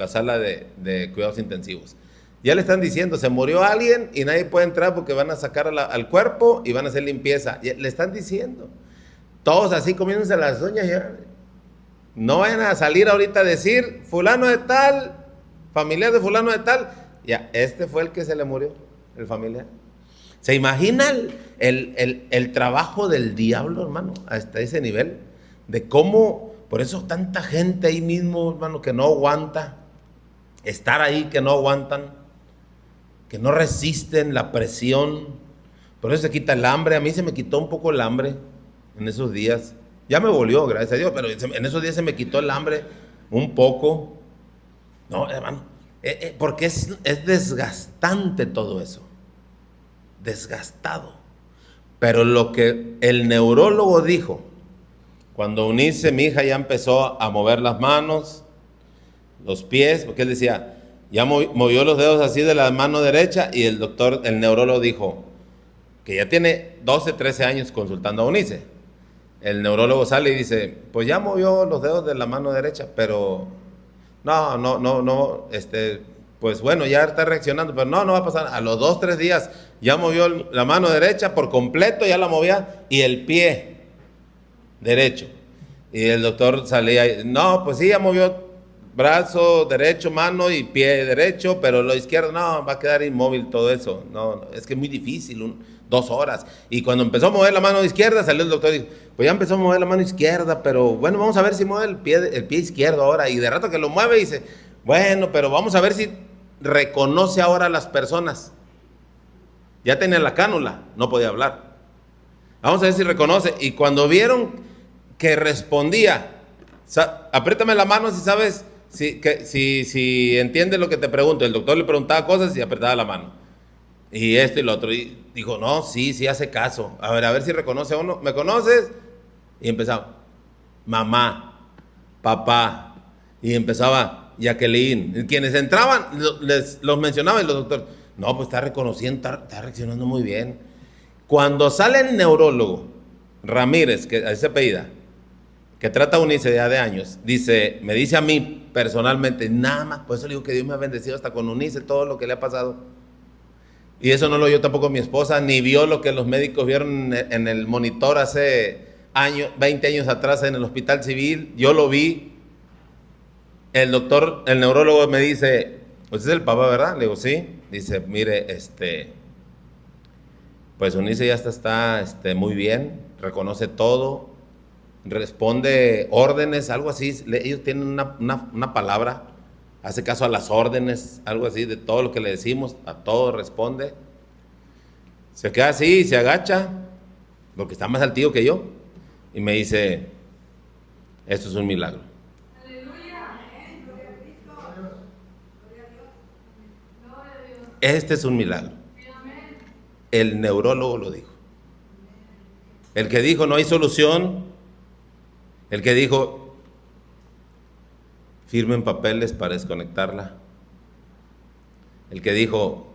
sala de cuidados intensivos. Ya le están diciendo, se murió alguien y nadie puede entrar porque van a sacar al cuerpo y van a hacer limpieza. Le están diciendo. Todos así comiéndose las uñas ya. No vayan a salir ahorita a decir, fulano de tal, familiar de fulano de tal. Ya, este fue el que se le murió, el familiar. ¿Se imagina el trabajo del diablo, hermano? Hasta ese nivel. De cómo, por eso tanta gente ahí mismo, hermano, que no aguanta. Estar ahí, que no aguantan. Que no resisten la presión. Por eso se quita el hambre. A mí se me quitó un poco el hambre en esos días. Ya me volvió, gracias a Dios, pero en esos días se me quitó el hambre un poco. No, hermano, porque es desgastante todo eso. Desgastado. Pero lo que el neurólogo dijo, cuando Eunice, mi hija, ya empezó a mover las manos, los pies, porque él decía, ya movió los dedos así de la mano derecha, y el neurólogo dijo, que ya tiene 12, 13 años consultando a Eunice. El neurólogo sale y dice, pues ya movió los dedos de la mano derecha, pero no, pues bueno, ya está reaccionando, pero no va a pasar. A los 2, 3 días ya movió la mano derecha por completo, ya la movía, y el pie derecho. Y el doctor salía, no, pues sí, ya movió brazo derecho, mano y pie derecho, pero lo izquierdo, no, va a quedar inmóvil todo eso. No, es que es muy difícil, 2 horas. Y cuando empezó a mover la mano izquierda, salió el doctor y dijo, pues ya empezó a mover la mano izquierda, pero bueno, vamos a ver si mueve el pie izquierdo ahora. Y de rato que lo mueve dice, bueno, pero vamos a ver si reconoce ahora a las personas. Ya tenía la cánula, no podía hablar. Vamos a ver si reconoce. Y cuando vieron que respondía, apriétame la mano si sabes, si entiende lo que te pregunto. El doctor le preguntaba cosas y apretaba la mano. Y esto y lo otro. Y dijo, no, sí hace caso. A ver si reconoce a uno. ¿Me conoces? Y empezaba, mamá, papá. Y empezaba, Jacqueline. Quienes entraban, los mencionaba y los doctores, no, pues está reconociendo, está reaccionando muy bien. Cuando sale el neurólogo, Ramírez, que a ese apellida, que trata a Eunice ya de años, me dice a mí personalmente, nada más, por eso le digo que Dios me ha bendecido hasta con Eunice, todo lo que le ha pasado. Y eso no lo oyó tampoco mi esposa, ni vio lo que los médicos vieron en el monitor hace 20 años atrás en el hospital civil. Yo lo vi. El doctor, el neurólogo me dice, ¿usted es el papá, verdad? Le digo, sí. Dice, mire, pues Eunice ya está muy bien, reconoce todo, responde órdenes, algo así. Ellos tienen una palabra, hace caso a las órdenes, algo así, de todo lo que le decimos, a todo responde. Se queda así y se agacha, porque está más altivo que yo, y me dice, esto es un milagro. Este es un milagro. El neurólogo lo dijo. El que dijo no hay solución, el que dijo firmen papeles para desconectarla, el que dijo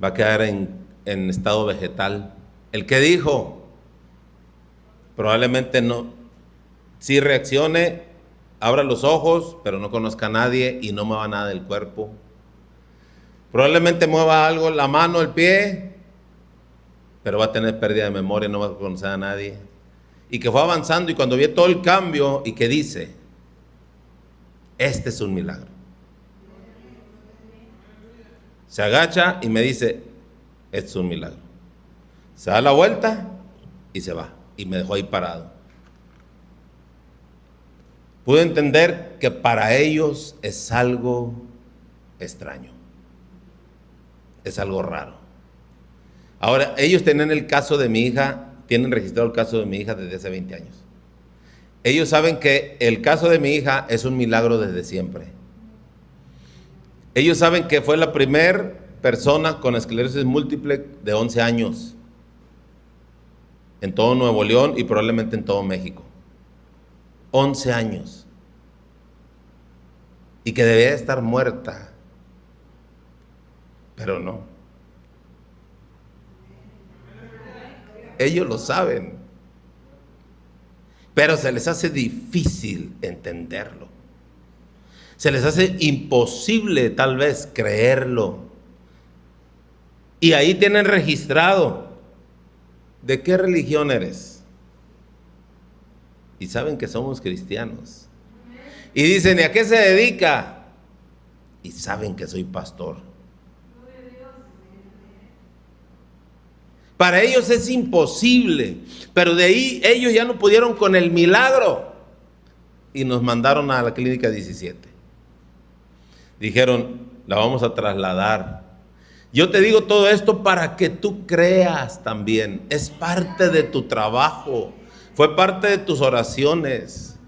va a quedar en estado vegetal, el que dijo probablemente no, sí reaccione, abra los ojos, pero no conozca a nadie y no mueva nada del cuerpo. Probablemente mueva algo, la mano, el pie, pero va a tener pérdida de memoria, no va a conocer a nadie. Y que fue avanzando y cuando vio todo el cambio y que dice, este es un milagro. Se agacha y me dice, este es un milagro. Se da la vuelta y se va. Y me dejó ahí parado. Pude entender que para ellos es algo extraño. Es algo raro. Ahora, ellos tienen el caso de mi hija, tienen registrado el caso de mi hija desde hace 20 años. Ellos saben que el caso de mi hija es un milagro desde siempre. Ellos saben que fue la primera persona con esclerosis múltiple de 11 años en todo Nuevo León y probablemente en todo México. 11 años. Y que debía estar muerta. pero no. Ellos lo saben, pero se les hace difícil entenderlo. Se les hace imposible tal vez creerlo. Y ahí tienen registrado: ¿de qué religión eres? Y saben que somos cristianos. Y dicen: ¿y a qué se dedica? Y saben que soy pastor. Para ellos es imposible, pero de ahí ellos ya no pudieron con el milagro y nos mandaron a la clínica 17. Dijeron: la vamos a trasladar. Yo te digo todo esto para que tú creas también. Es parte de tu trabajo, fue parte de tus oraciones.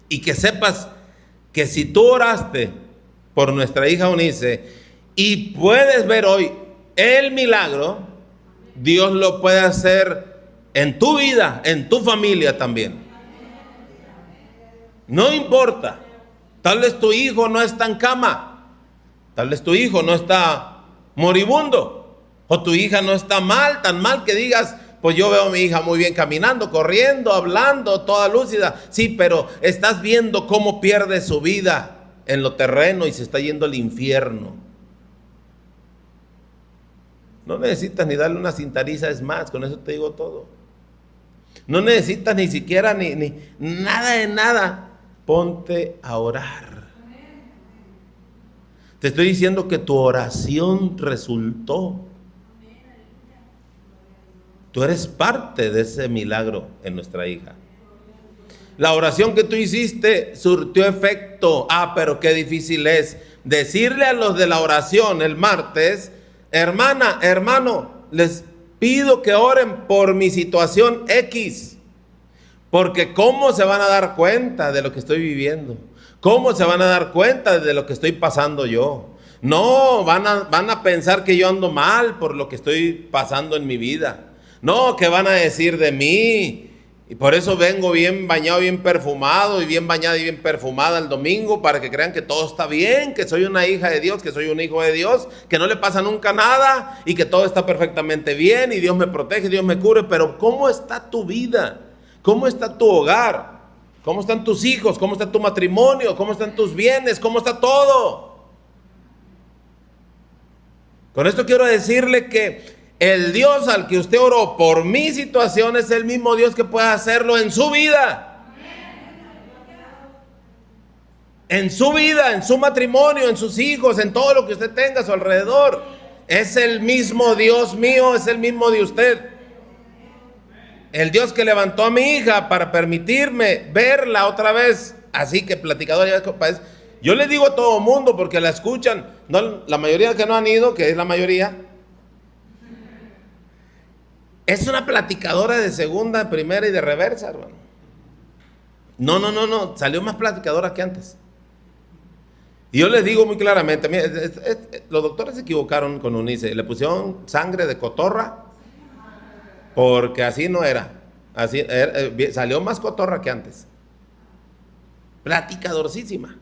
Y que sepas que si tú oraste por nuestra hija Eunice y puedes ver hoy el milagro, Dios lo puede hacer en tu vida, en tu familia también. No importa, tal vez tu hijo no está en cama, tal vez tu hijo no está moribundo, o tu hija no está mal, tan mal que digas: pues yo veo a mi hija muy bien caminando, corriendo, hablando, toda lúcida. Sí, pero estás viendo cómo pierde su vida en lo terreno y se está yendo al infierno. No necesitas ni darle una cintariza, es más, con eso te digo todo. No necesitas ni siquiera ni nada de nada. Ponte a orar. Te estoy diciendo que tu oración resultó. Tú eres parte de ese milagro en nuestra hija. La oración que tú hiciste surtió efecto. Pero qué difícil es decirle a los de la oración el martes: hermana, hermano, les pido que oren por mi situación X, porque ¿cómo se van a dar cuenta de lo que estoy viviendo? ¿Cómo se van a dar cuenta de lo que estoy pasando yo? No, van a pensar que yo ando mal por lo que estoy pasando en mi vida. No, ¿qué van a decir de mí? Y por eso vengo bien bañado, bien perfumado, y bien bañada y bien perfumada el domingo, para que crean que todo está bien, que soy una hija de Dios, que soy un hijo de Dios, que no le pasa nunca nada y que todo está perfectamente bien y Dios me protege, Dios me cubre. Pero ¿cómo está tu vida? ¿Cómo está tu hogar? ¿Cómo están tus hijos? ¿Cómo está tu matrimonio? ¿Cómo están tus bienes? ¿Cómo está todo? Con esto quiero decirle que el Dios al que usted oró por mi situación es el mismo Dios que puede hacerlo en su vida. En su vida, en su matrimonio, en sus hijos, en todo lo que usted tenga a su alrededor. Es el mismo Dios mío, es el mismo de usted. El Dios que levantó a mi hija para permitirme verla otra vez. Así que platicadora, yo le digo a todo mundo porque la escuchan, no, la mayoría que no han ido, que es la mayoría, es una platicadora de segunda, primera y de reversa, hermano. No, salió más platicadora que antes. Y yo les digo muy claramente: mira, los doctores se equivocaron con Eunice, le pusieron sangre de cotorra, porque así no era. Así salió más cotorra que antes. Platicadorcísima.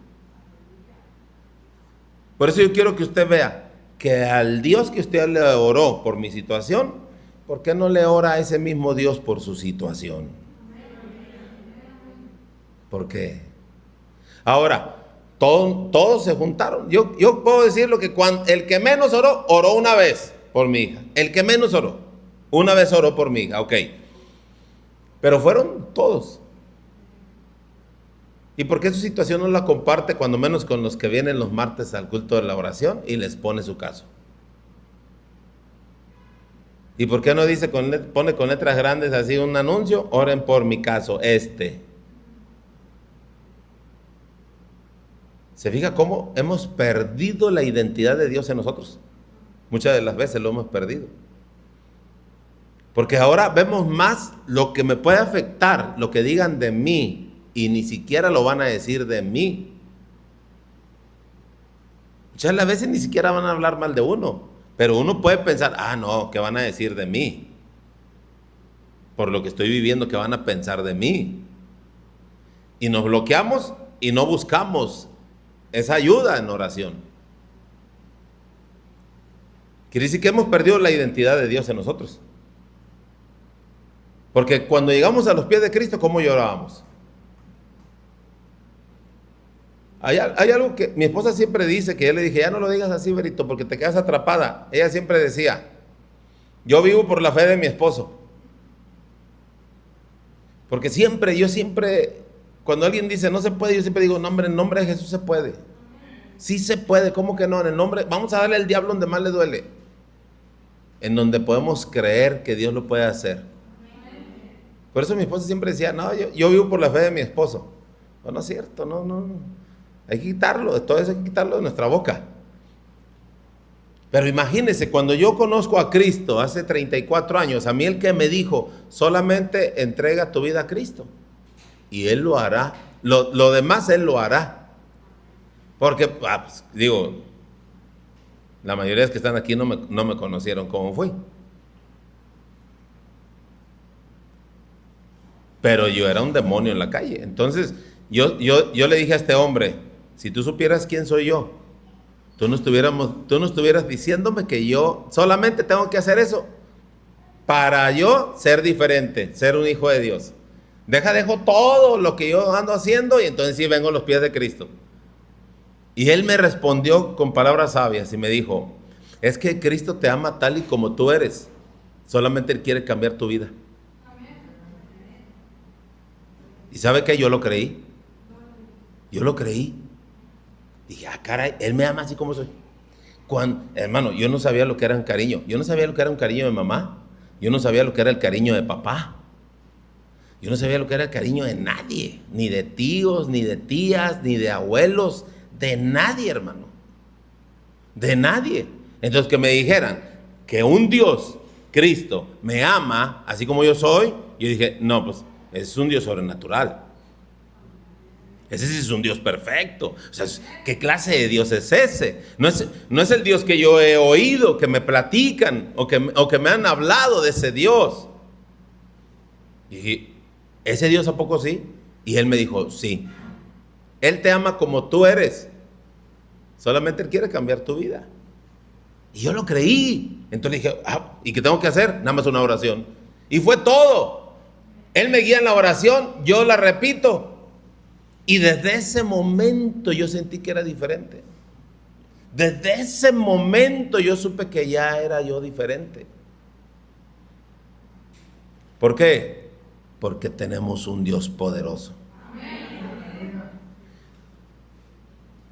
Por eso yo quiero que usted vea que al Dios que usted le oró por mi situación, ¿por qué no le ora a ese mismo Dios por su situación? ¿Por qué? Ahora, todos se juntaron. Yo puedo decirlo que el que menos oró, oró una vez por mi hija. El que menos oró, una vez oró por mi hija, ok. Pero fueron todos. ¿Y por qué su situación no la comparte cuando menos con los que vienen los martes al culto de la oración y les pone su caso? ¿Y por qué no pone con letras grandes así un anuncio? Oren por mi caso, ¿Se fija cómo hemos perdido la identidad de Dios en nosotros? Muchas de las veces lo hemos perdido. Porque ahora vemos más lo que me puede afectar, lo que digan de mí, y ni siquiera lo van a decir de mí. Muchas de las veces ni siquiera van a hablar mal de uno. Pero uno puede pensar: no, ¿qué van a decir de mí? Por lo que estoy viviendo, ¿qué van a pensar de mí? Y nos bloqueamos y no buscamos esa ayuda en oración. Quiere decir que hemos perdido la identidad de Dios en nosotros. Porque cuando llegamos a los pies de Cristo, ¿cómo llorábamos? Hay algo que mi esposa siempre dice, que yo le dije, ya no lo digas así, Berito, porque te quedas atrapada. Ella siempre decía, yo vivo por la fe de mi esposo. Porque yo siempre, cuando alguien dice no se puede, yo siempre digo, no, hombre, en nombre de Jesús se puede. Sí se puede, ¿cómo que no? En el nombre, vamos a darle al diablo donde más le duele. En donde podemos creer que Dios lo puede hacer. Por eso mi esposa siempre decía, no, yo vivo por la fe de mi esposo. No es cierto, no. Hay que quitarlo, todo eso hay que quitarlo de nuestra boca. Pero imagínense, cuando yo conozco a Cristo hace 34 años, a mí el que me dijo, solamente entrega tu vida a Cristo. Y Él lo hará. Lo demás Él lo hará. Porque, pues, digo, la mayoría de los que están aquí no me conocieron cómo fui. Pero yo era un demonio en la calle. Entonces, yo le dije a este hombre, si tú supieras quién soy yo, tú no estuvieras diciéndome que yo solamente tengo que hacer eso para yo ser diferente, ser un hijo de Dios. Dejo todo lo que yo ando haciendo y entonces sí vengo a los pies de Cristo. Y él me respondió con palabras sabias y me dijo, es que Cristo te ama tal y como tú eres, solamente Él quiere cambiar tu vida. ¿Y sabe qué? Yo lo creí. Dije, caray, Él me ama así como soy. Hermano, yo no sabía lo que era un cariño. Yo no sabía lo que era un cariño de mamá. Yo no sabía lo que era el cariño de papá. Yo no sabía lo que era el cariño de nadie. Ni de tíos, ni de tías, ni de abuelos. De nadie, hermano. De nadie. Entonces que me dijeran que un Dios, Cristo, me ama así como yo soy. Yo dije, no, pues es un Dios sobrenatural. Ese sí es un Dios perfecto. O sea, ¿qué clase de Dios es ese? No es el Dios que yo he oído, que me platican o que me han hablado de ese Dios. Y dije, ¿ese Dios a poco sí? Y él me dijo, sí. Él te ama como tú eres. Solamente Él quiere cambiar tu vida. Y yo lo creí. Entonces dije, ¿y qué tengo que hacer? Nada más una oración. Y fue todo. Él me guía en la oración, yo la repito. Y desde ese momento yo sentí que era diferente. Desde ese momento yo supe que ya era yo diferente. ¿Por qué? Porque tenemos un Dios poderoso.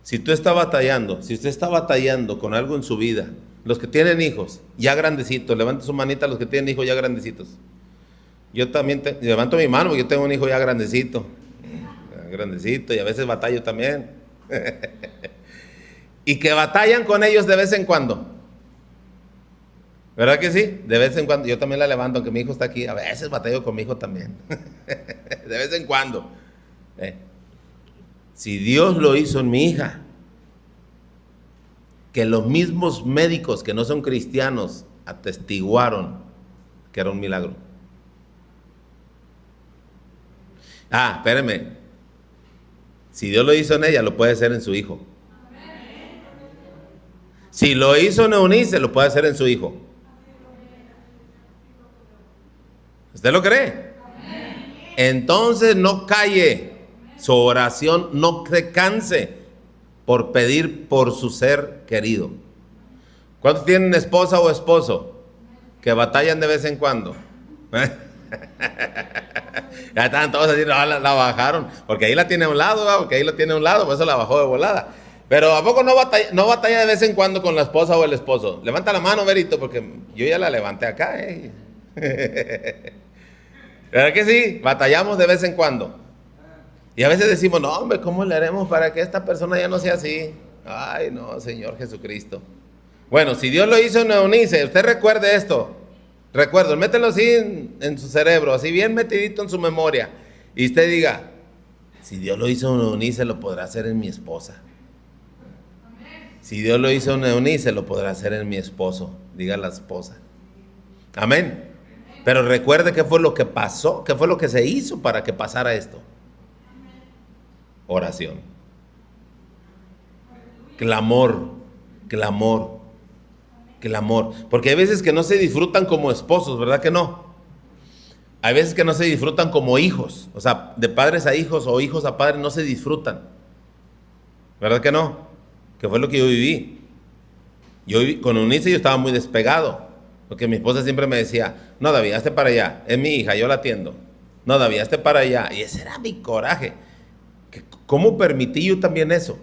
Si usted está batallando con algo en su vida, los que tienen hijos, ya grandecitos, levante su manita los que tienen hijos ya grandecitos. Yo también levanto mi mano porque yo tengo un hijo ya grandecito, y a veces batallo también. Y que batallan con ellos de vez en cuando. ¿Verdad que sí? De vez en cuando. Yo también la levanto, aunque mi hijo está aquí. A veces batallo con mi hijo también. De vez en cuando. Si Dios lo hizo en mi hija, que los mismos médicos que no son cristianos atestiguaron que era un milagro. Espérenme. Si Dios lo hizo en ella, lo puede hacer en su hijo. Si lo hizo en Eunice, lo puede hacer en su hijo. ¿Usted lo cree? Entonces no calle su oración, no se canse por pedir por su ser querido. ¿Cuántos tienen esposa o esposo que batallan de vez en cuando? Ya estaban todos así, la bajaron, porque ahí la tiene a un lado, por eso la bajó de volada. Pero ¿a poco no batalla de vez en cuando con la esposa o el esposo? Levanta la mano, Berito, porque yo ya la levanté acá. ¿Verdad que sí? Batallamos de vez en cuando. Y a veces decimos, no, hombre, ¿cómo le haremos para que esta persona ya no sea así? Ay, no, Señor Jesucristo. Bueno, si Dios lo hizo en Eunice, usted recuerde esto. Mételo así en su cerebro, así bien metidito en su memoria. Y usted diga, si Dios lo hizo en Eunice, lo podrá hacer en mi esposa. Si Dios lo hizo en Eunice, lo podrá hacer en mi esposo. Diga la esposa. Amén. Pero recuerde qué fue lo que pasó, qué fue lo que se hizo para que pasara esto. Oración. Clamor. que el amor. Porque hay veces que no se disfrutan como esposos, ¿verdad que no? Hay veces que no se disfrutan como hijos. O sea, de padres a hijos o hijos a padres no se disfrutan. ¿Verdad que no? Que fue lo que yo viví. Con Eunice yo estaba muy despegado. Porque mi esposa siempre me decía, no, David, hazte para allá. Es mi hija, yo la atiendo. No, David, hazte para allá. Y ese era mi coraje. ¿Cómo permití yo también eso?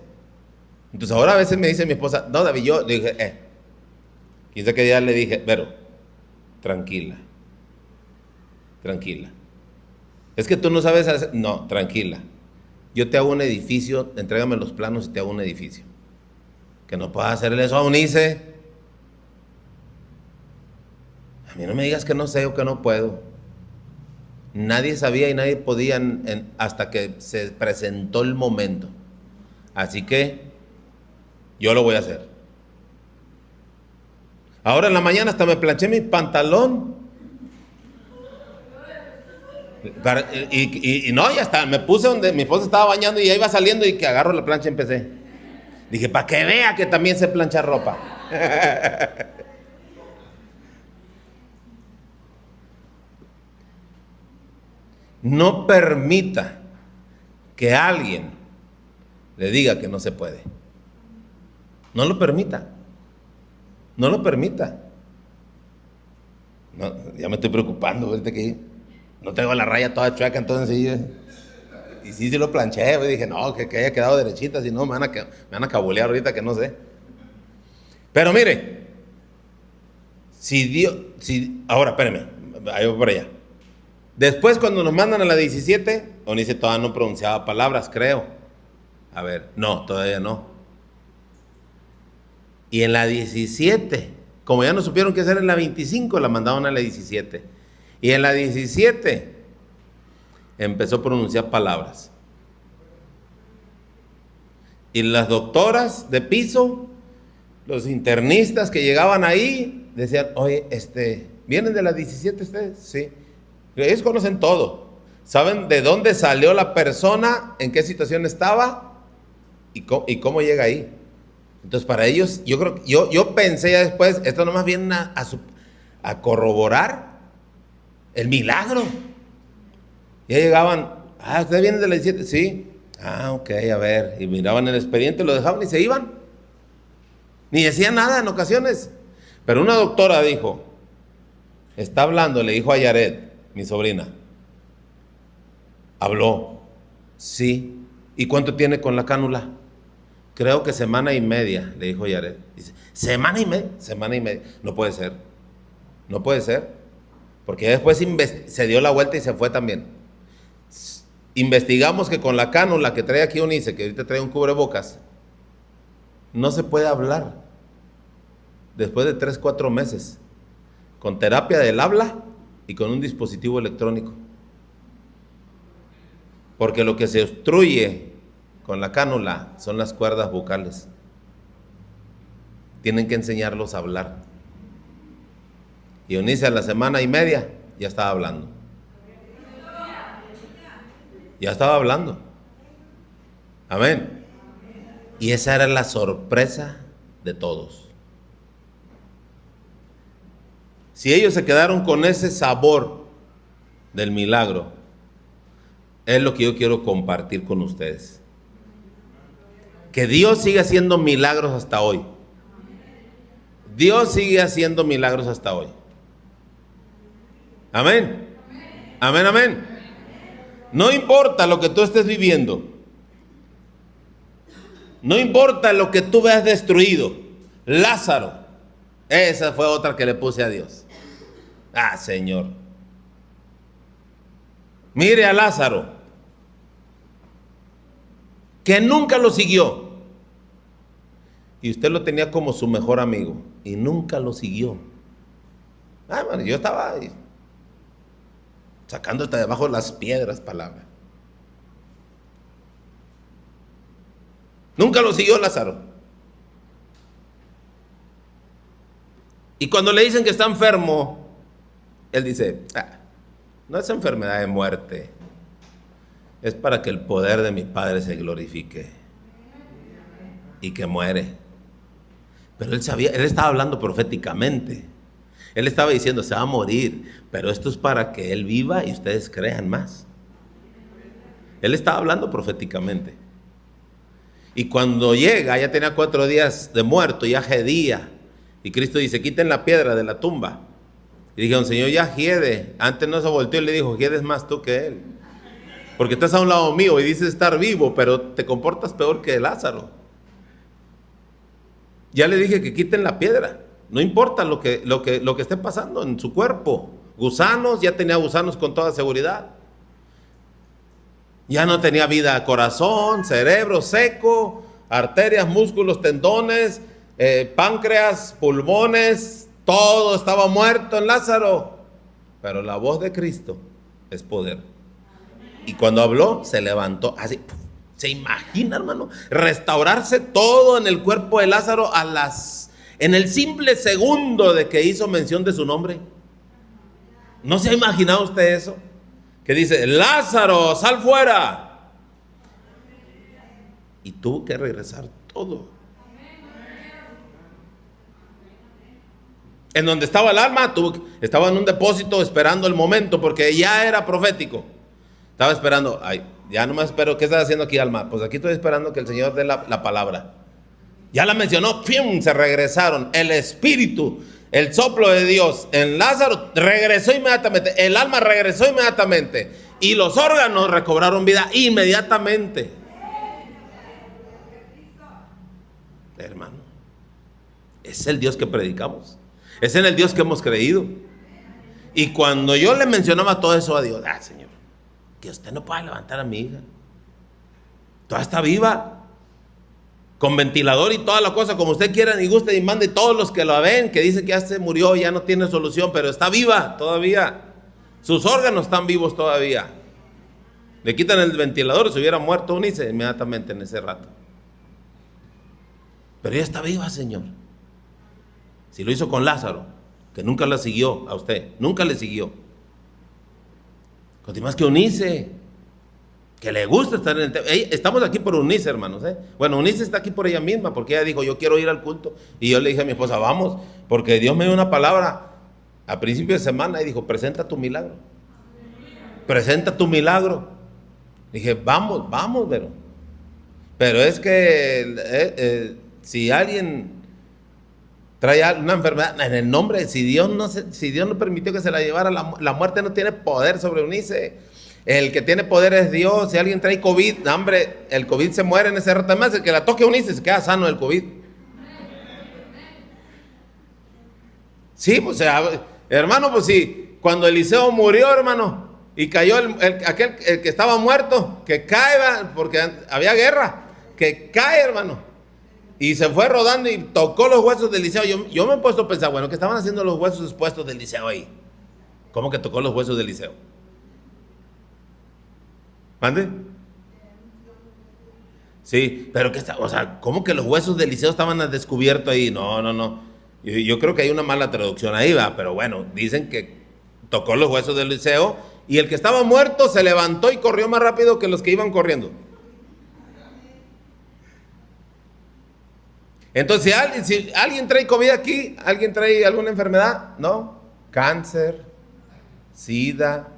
Entonces ahora a veces me dice mi esposa, no, David, yo le dije, 15 que día le dije, Vero, tranquila. Tranquila. Es que tú no sabes hacer. No, tranquila. Yo te hago un edificio, entrégame los planos y te hago un edificio. Que no puedas hacerle eso a Eunice. A mí no me digas que no sé o que no puedo. Nadie sabía y nadie podía hasta que se presentó el momento. Así que yo lo voy a hacer. Ahora en la mañana hasta me planché mi pantalón. Y no, ya está, me puse donde mi esposa estaba bañando y ya iba saliendo y que agarro la plancha y empecé. Dije, para que vea que también sé planchar ropa. No permita que alguien le diga que no se puede. No lo permita. No lo permita. No, ya me estoy preocupando, ahorita que no tengo la raya toda chueca, entonces sí. Y sí lo planché, y dije, no, que haya quedado derechita, si no me van a cabulear ahorita que no sé. Pero mire, ahora, espérame, ahí voy por allá. Después cuando nos mandan a la 17, Eunice todavía no pronunciaba palabras, creo. A ver, no, todavía no. Y en la 17, como ya no supieron qué hacer en la 25, la mandaron a la 17. Y en la 17 empezó a pronunciar palabras. Y las doctoras de piso, los internistas que llegaban ahí, decían, oye, ¿vienen de la 17 ustedes? Sí. Ellos conocen todo. Saben de dónde salió la persona, en qué situación estaba y cómo llega ahí. Entonces para ellos, yo pensé ya después, esto nomás viene a corroborar el milagro. Ya llegaban, ¿ustedes vienen de la 17? Sí. Ok, a ver. Y miraban el expediente, lo dejaban y se iban. Ni decían nada en ocasiones. Pero una doctora dijo, está hablando, le dijo a Yaret, mi sobrina. Habló. Sí. ¿Y cuánto tiene con la cánula? Creo que semana y media, le dijo Yaret. Dice, ¿semana y media? Semana y media. No puede ser. No puede ser. Porque después se dio la vuelta y se fue también. Investigamos que con la cánula que trae aquí Eunice, que ahorita trae un cubrebocas, no se puede hablar. Después de 3-4 meses. Con terapia del habla y con un dispositivo electrónico. Porque lo que se obstruye con la cánula son las cuerdas vocales. Tienen que enseñarlos a hablar. Y Eunice a la semana y media ya estaba hablando. Ya estaba hablando. Amén. Y esa era la sorpresa de todos. Si ellos se quedaron con ese sabor del milagro, es lo que yo quiero compartir con ustedes. Que Dios sigue haciendo milagros hasta hoy. Dios sigue haciendo milagros hasta hoy. Amén. Amén, amén. No importa lo que tú estés viviendo. No importa lo que tú veas destruido. Lázaro. Esa fue otra que le puse a Dios. Señor. Mire a Lázaro, que nunca lo siguió. Y usted lo tenía como su mejor amigo. Y nunca lo siguió. Bueno, yo estaba ahí, sacando hasta debajo las piedras palabra. Nunca lo siguió Lázaro. Y cuando le dicen que está enfermo, él dice, no es enfermedad de muerte, es para que el poder de mi Padre se glorifique. Y que muere. Pero él sabía, él estaba hablando proféticamente. Él estaba diciendo, se va a morir, pero esto es para que él viva y ustedes crean más. Él estaba hablando proféticamente. Y cuando llega, ya tenía 4 días de muerto, ya gedía. Y Cristo dice, quiten la piedra de la tumba. Y dijeron, Señor, ya hiede. Antes no se volteó y le dijo, hiedes más tú que él. Porque estás a un lado mío y dices estar vivo, pero te comportas peor que Lázaro. Ya le dije que quiten la piedra. No importa lo que esté pasando en su cuerpo. Gusanos, ya tenía gusanos con toda seguridad. Ya no tenía vida, corazón, cerebro seco, arterias, músculos, tendones, páncreas, pulmones, todo estaba muerto en Lázaro. Pero la voz de Cristo es poder. Y cuando habló, se levantó así. ¿Se imagina, hermano? Restaurarse todo en el cuerpo de Lázaro en el simple segundo de que hizo mención de su nombre. ¿No se ha imaginado usted eso? Que dice, Lázaro, sal fuera. Y tuvo que regresar todo. En donde estaba el alma, estaba en un depósito esperando el momento, porque ya era profético. Estaba esperando, ya no me espero, ¿qué estás haciendo aquí, alma? Pues aquí estoy esperando que el Señor dé la palabra. Ya la mencionó, ¡fium! Se regresaron. El espíritu, el soplo de Dios en Lázaro regresó inmediatamente. El alma regresó inmediatamente. Y los órganos recobraron vida inmediatamente. Hermano, es el Dios que predicamos. Es en el Dios que hemos creído. Y cuando yo le mencionaba todo eso a Dios, Señor, que usted no puede levantar a mi hija. Toda está viva. Con ventilador y toda la cosa, como usted quiera y guste y mande, todos los que la ven, que dicen que ya se murió, ya no tiene solución, pero está viva todavía. Sus órganos están vivos todavía. Le quitan el ventilador, se hubiera muerto Unice inmediatamente en ese rato. Pero ella está viva, Señor. Si lo hizo con Lázaro, que nunca la siguió a usted, nunca le siguió. Con más que Unice, que le gusta estar en el templo. Estamos aquí por Unice, hermanos. Bueno, Unice está aquí por ella misma, porque ella dijo, yo quiero ir al culto. Y yo le dije a mi esposa, vamos, porque Dios me dio una palabra a principio de semana y dijo, presenta tu milagro. Presenta tu milagro. Dije, vamos, pero es que si alguien trae una enfermedad, en el nombre, si Dios no permitió que se la llevara, la muerte no tiene poder sobre Unice. El que tiene poder es Dios. Si alguien trae COVID, hombre, el COVID se muere en ese rato. Además, el que la toque Unice se queda sano del COVID. Sí, pues, hermano, pues sí, cuando Eliseo murió, hermano, y cayó aquel que estaba muerto, que cae, porque había guerra, que cae, hermano, y se fue rodando y tocó los huesos de Eliseo. Yo me he puesto a pensar, bueno, ¿qué estaban haciendo los huesos expuestos de Eliseo ahí? ¿Cómo que tocó los huesos de Eliseo? ¿Mande? Sí, pero ¿cómo que los huesos de Eliseo estaban al descubierto ahí? No. Yo creo que hay una mala traducción ahí, va, pero bueno, dicen que tocó los huesos de Eliseo y el que estaba muerto se levantó y corrió más rápido que los que iban corriendo. Entonces, si alguien trae COVID aquí, alguien trae alguna enfermedad, ¿no? Cáncer, SIDA,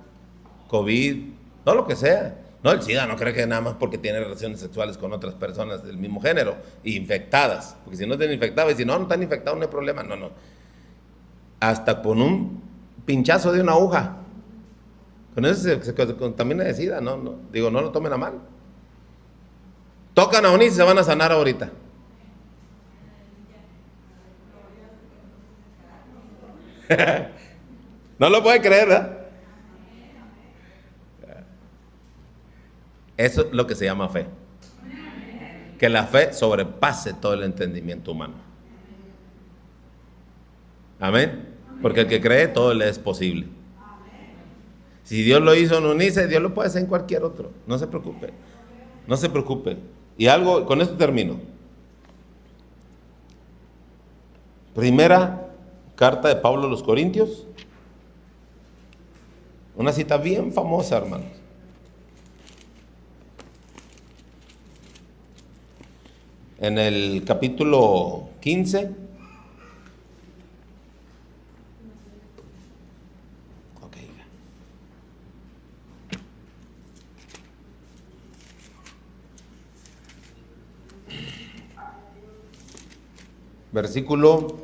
COVID, no lo que sea. No, el SIDA no cree que nada más porque tiene relaciones sexuales con otras personas del mismo género, infectadas. Porque si no están infectados, y si no están infectados, no hay problema. No. Hasta con un pinchazo de una aguja. Con eso se contamina de SIDA, no. Digo, no lo tomen a mal. Tocan a Unice y se van a sanar ahorita. No lo puede creer, ¿verdad? Eso es lo que se llama fe. Que la fe sobrepase todo el entendimiento humano. Amén. Porque el que cree, todo le es posible. Si Dios lo hizo en Unice, Dios lo puede hacer en cualquier otro. No se preocupe. No se preocupe. Y algo, con esto termino. Primera carta de Pablo a los Corintios. Una cita bien famosa, hermanos. En el capítulo 15, versículo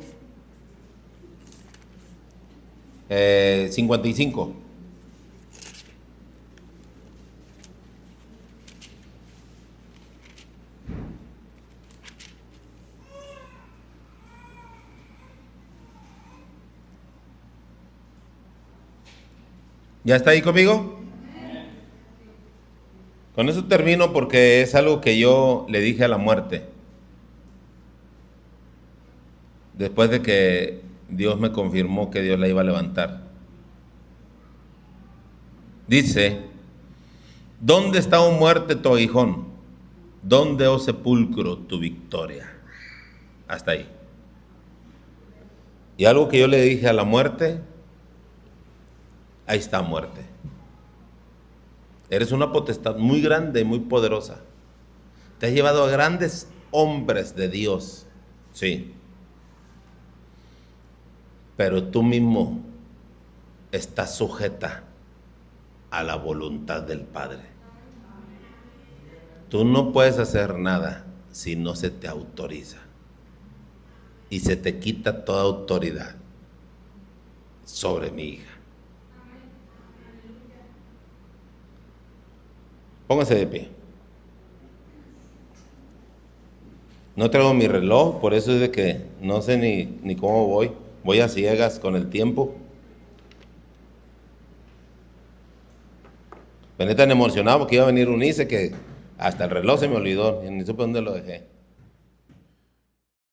55. ¿Ya está ahí conmigo? Con eso termino porque es algo que yo le dije a la muerte. Después de que Dios me confirmó que Dios la iba a levantar. Dice, ¿dónde está, oh muerte, tu aguijón? ¿Dónde, oh sepulcro, tu victoria? Hasta ahí. Y algo que yo le dije a la muerte, ahí está, muerte. Eres una potestad muy grande y muy poderosa. Te has llevado a grandes hombres de Dios, sí. Pero tú mismo estás sujeta a la voluntad del Padre. Tú no puedes hacer nada si no se te autoriza. Y se te quita toda autoridad sobre mi hija. Póngase de pie. No traigo mi reloj, por eso es de que no sé ni cómo voy. Voy a ciegas con el tiempo. Venía tan emocionado porque iba a venir Unice que hasta el reloj se me olvidó, ni supe dónde lo dejé.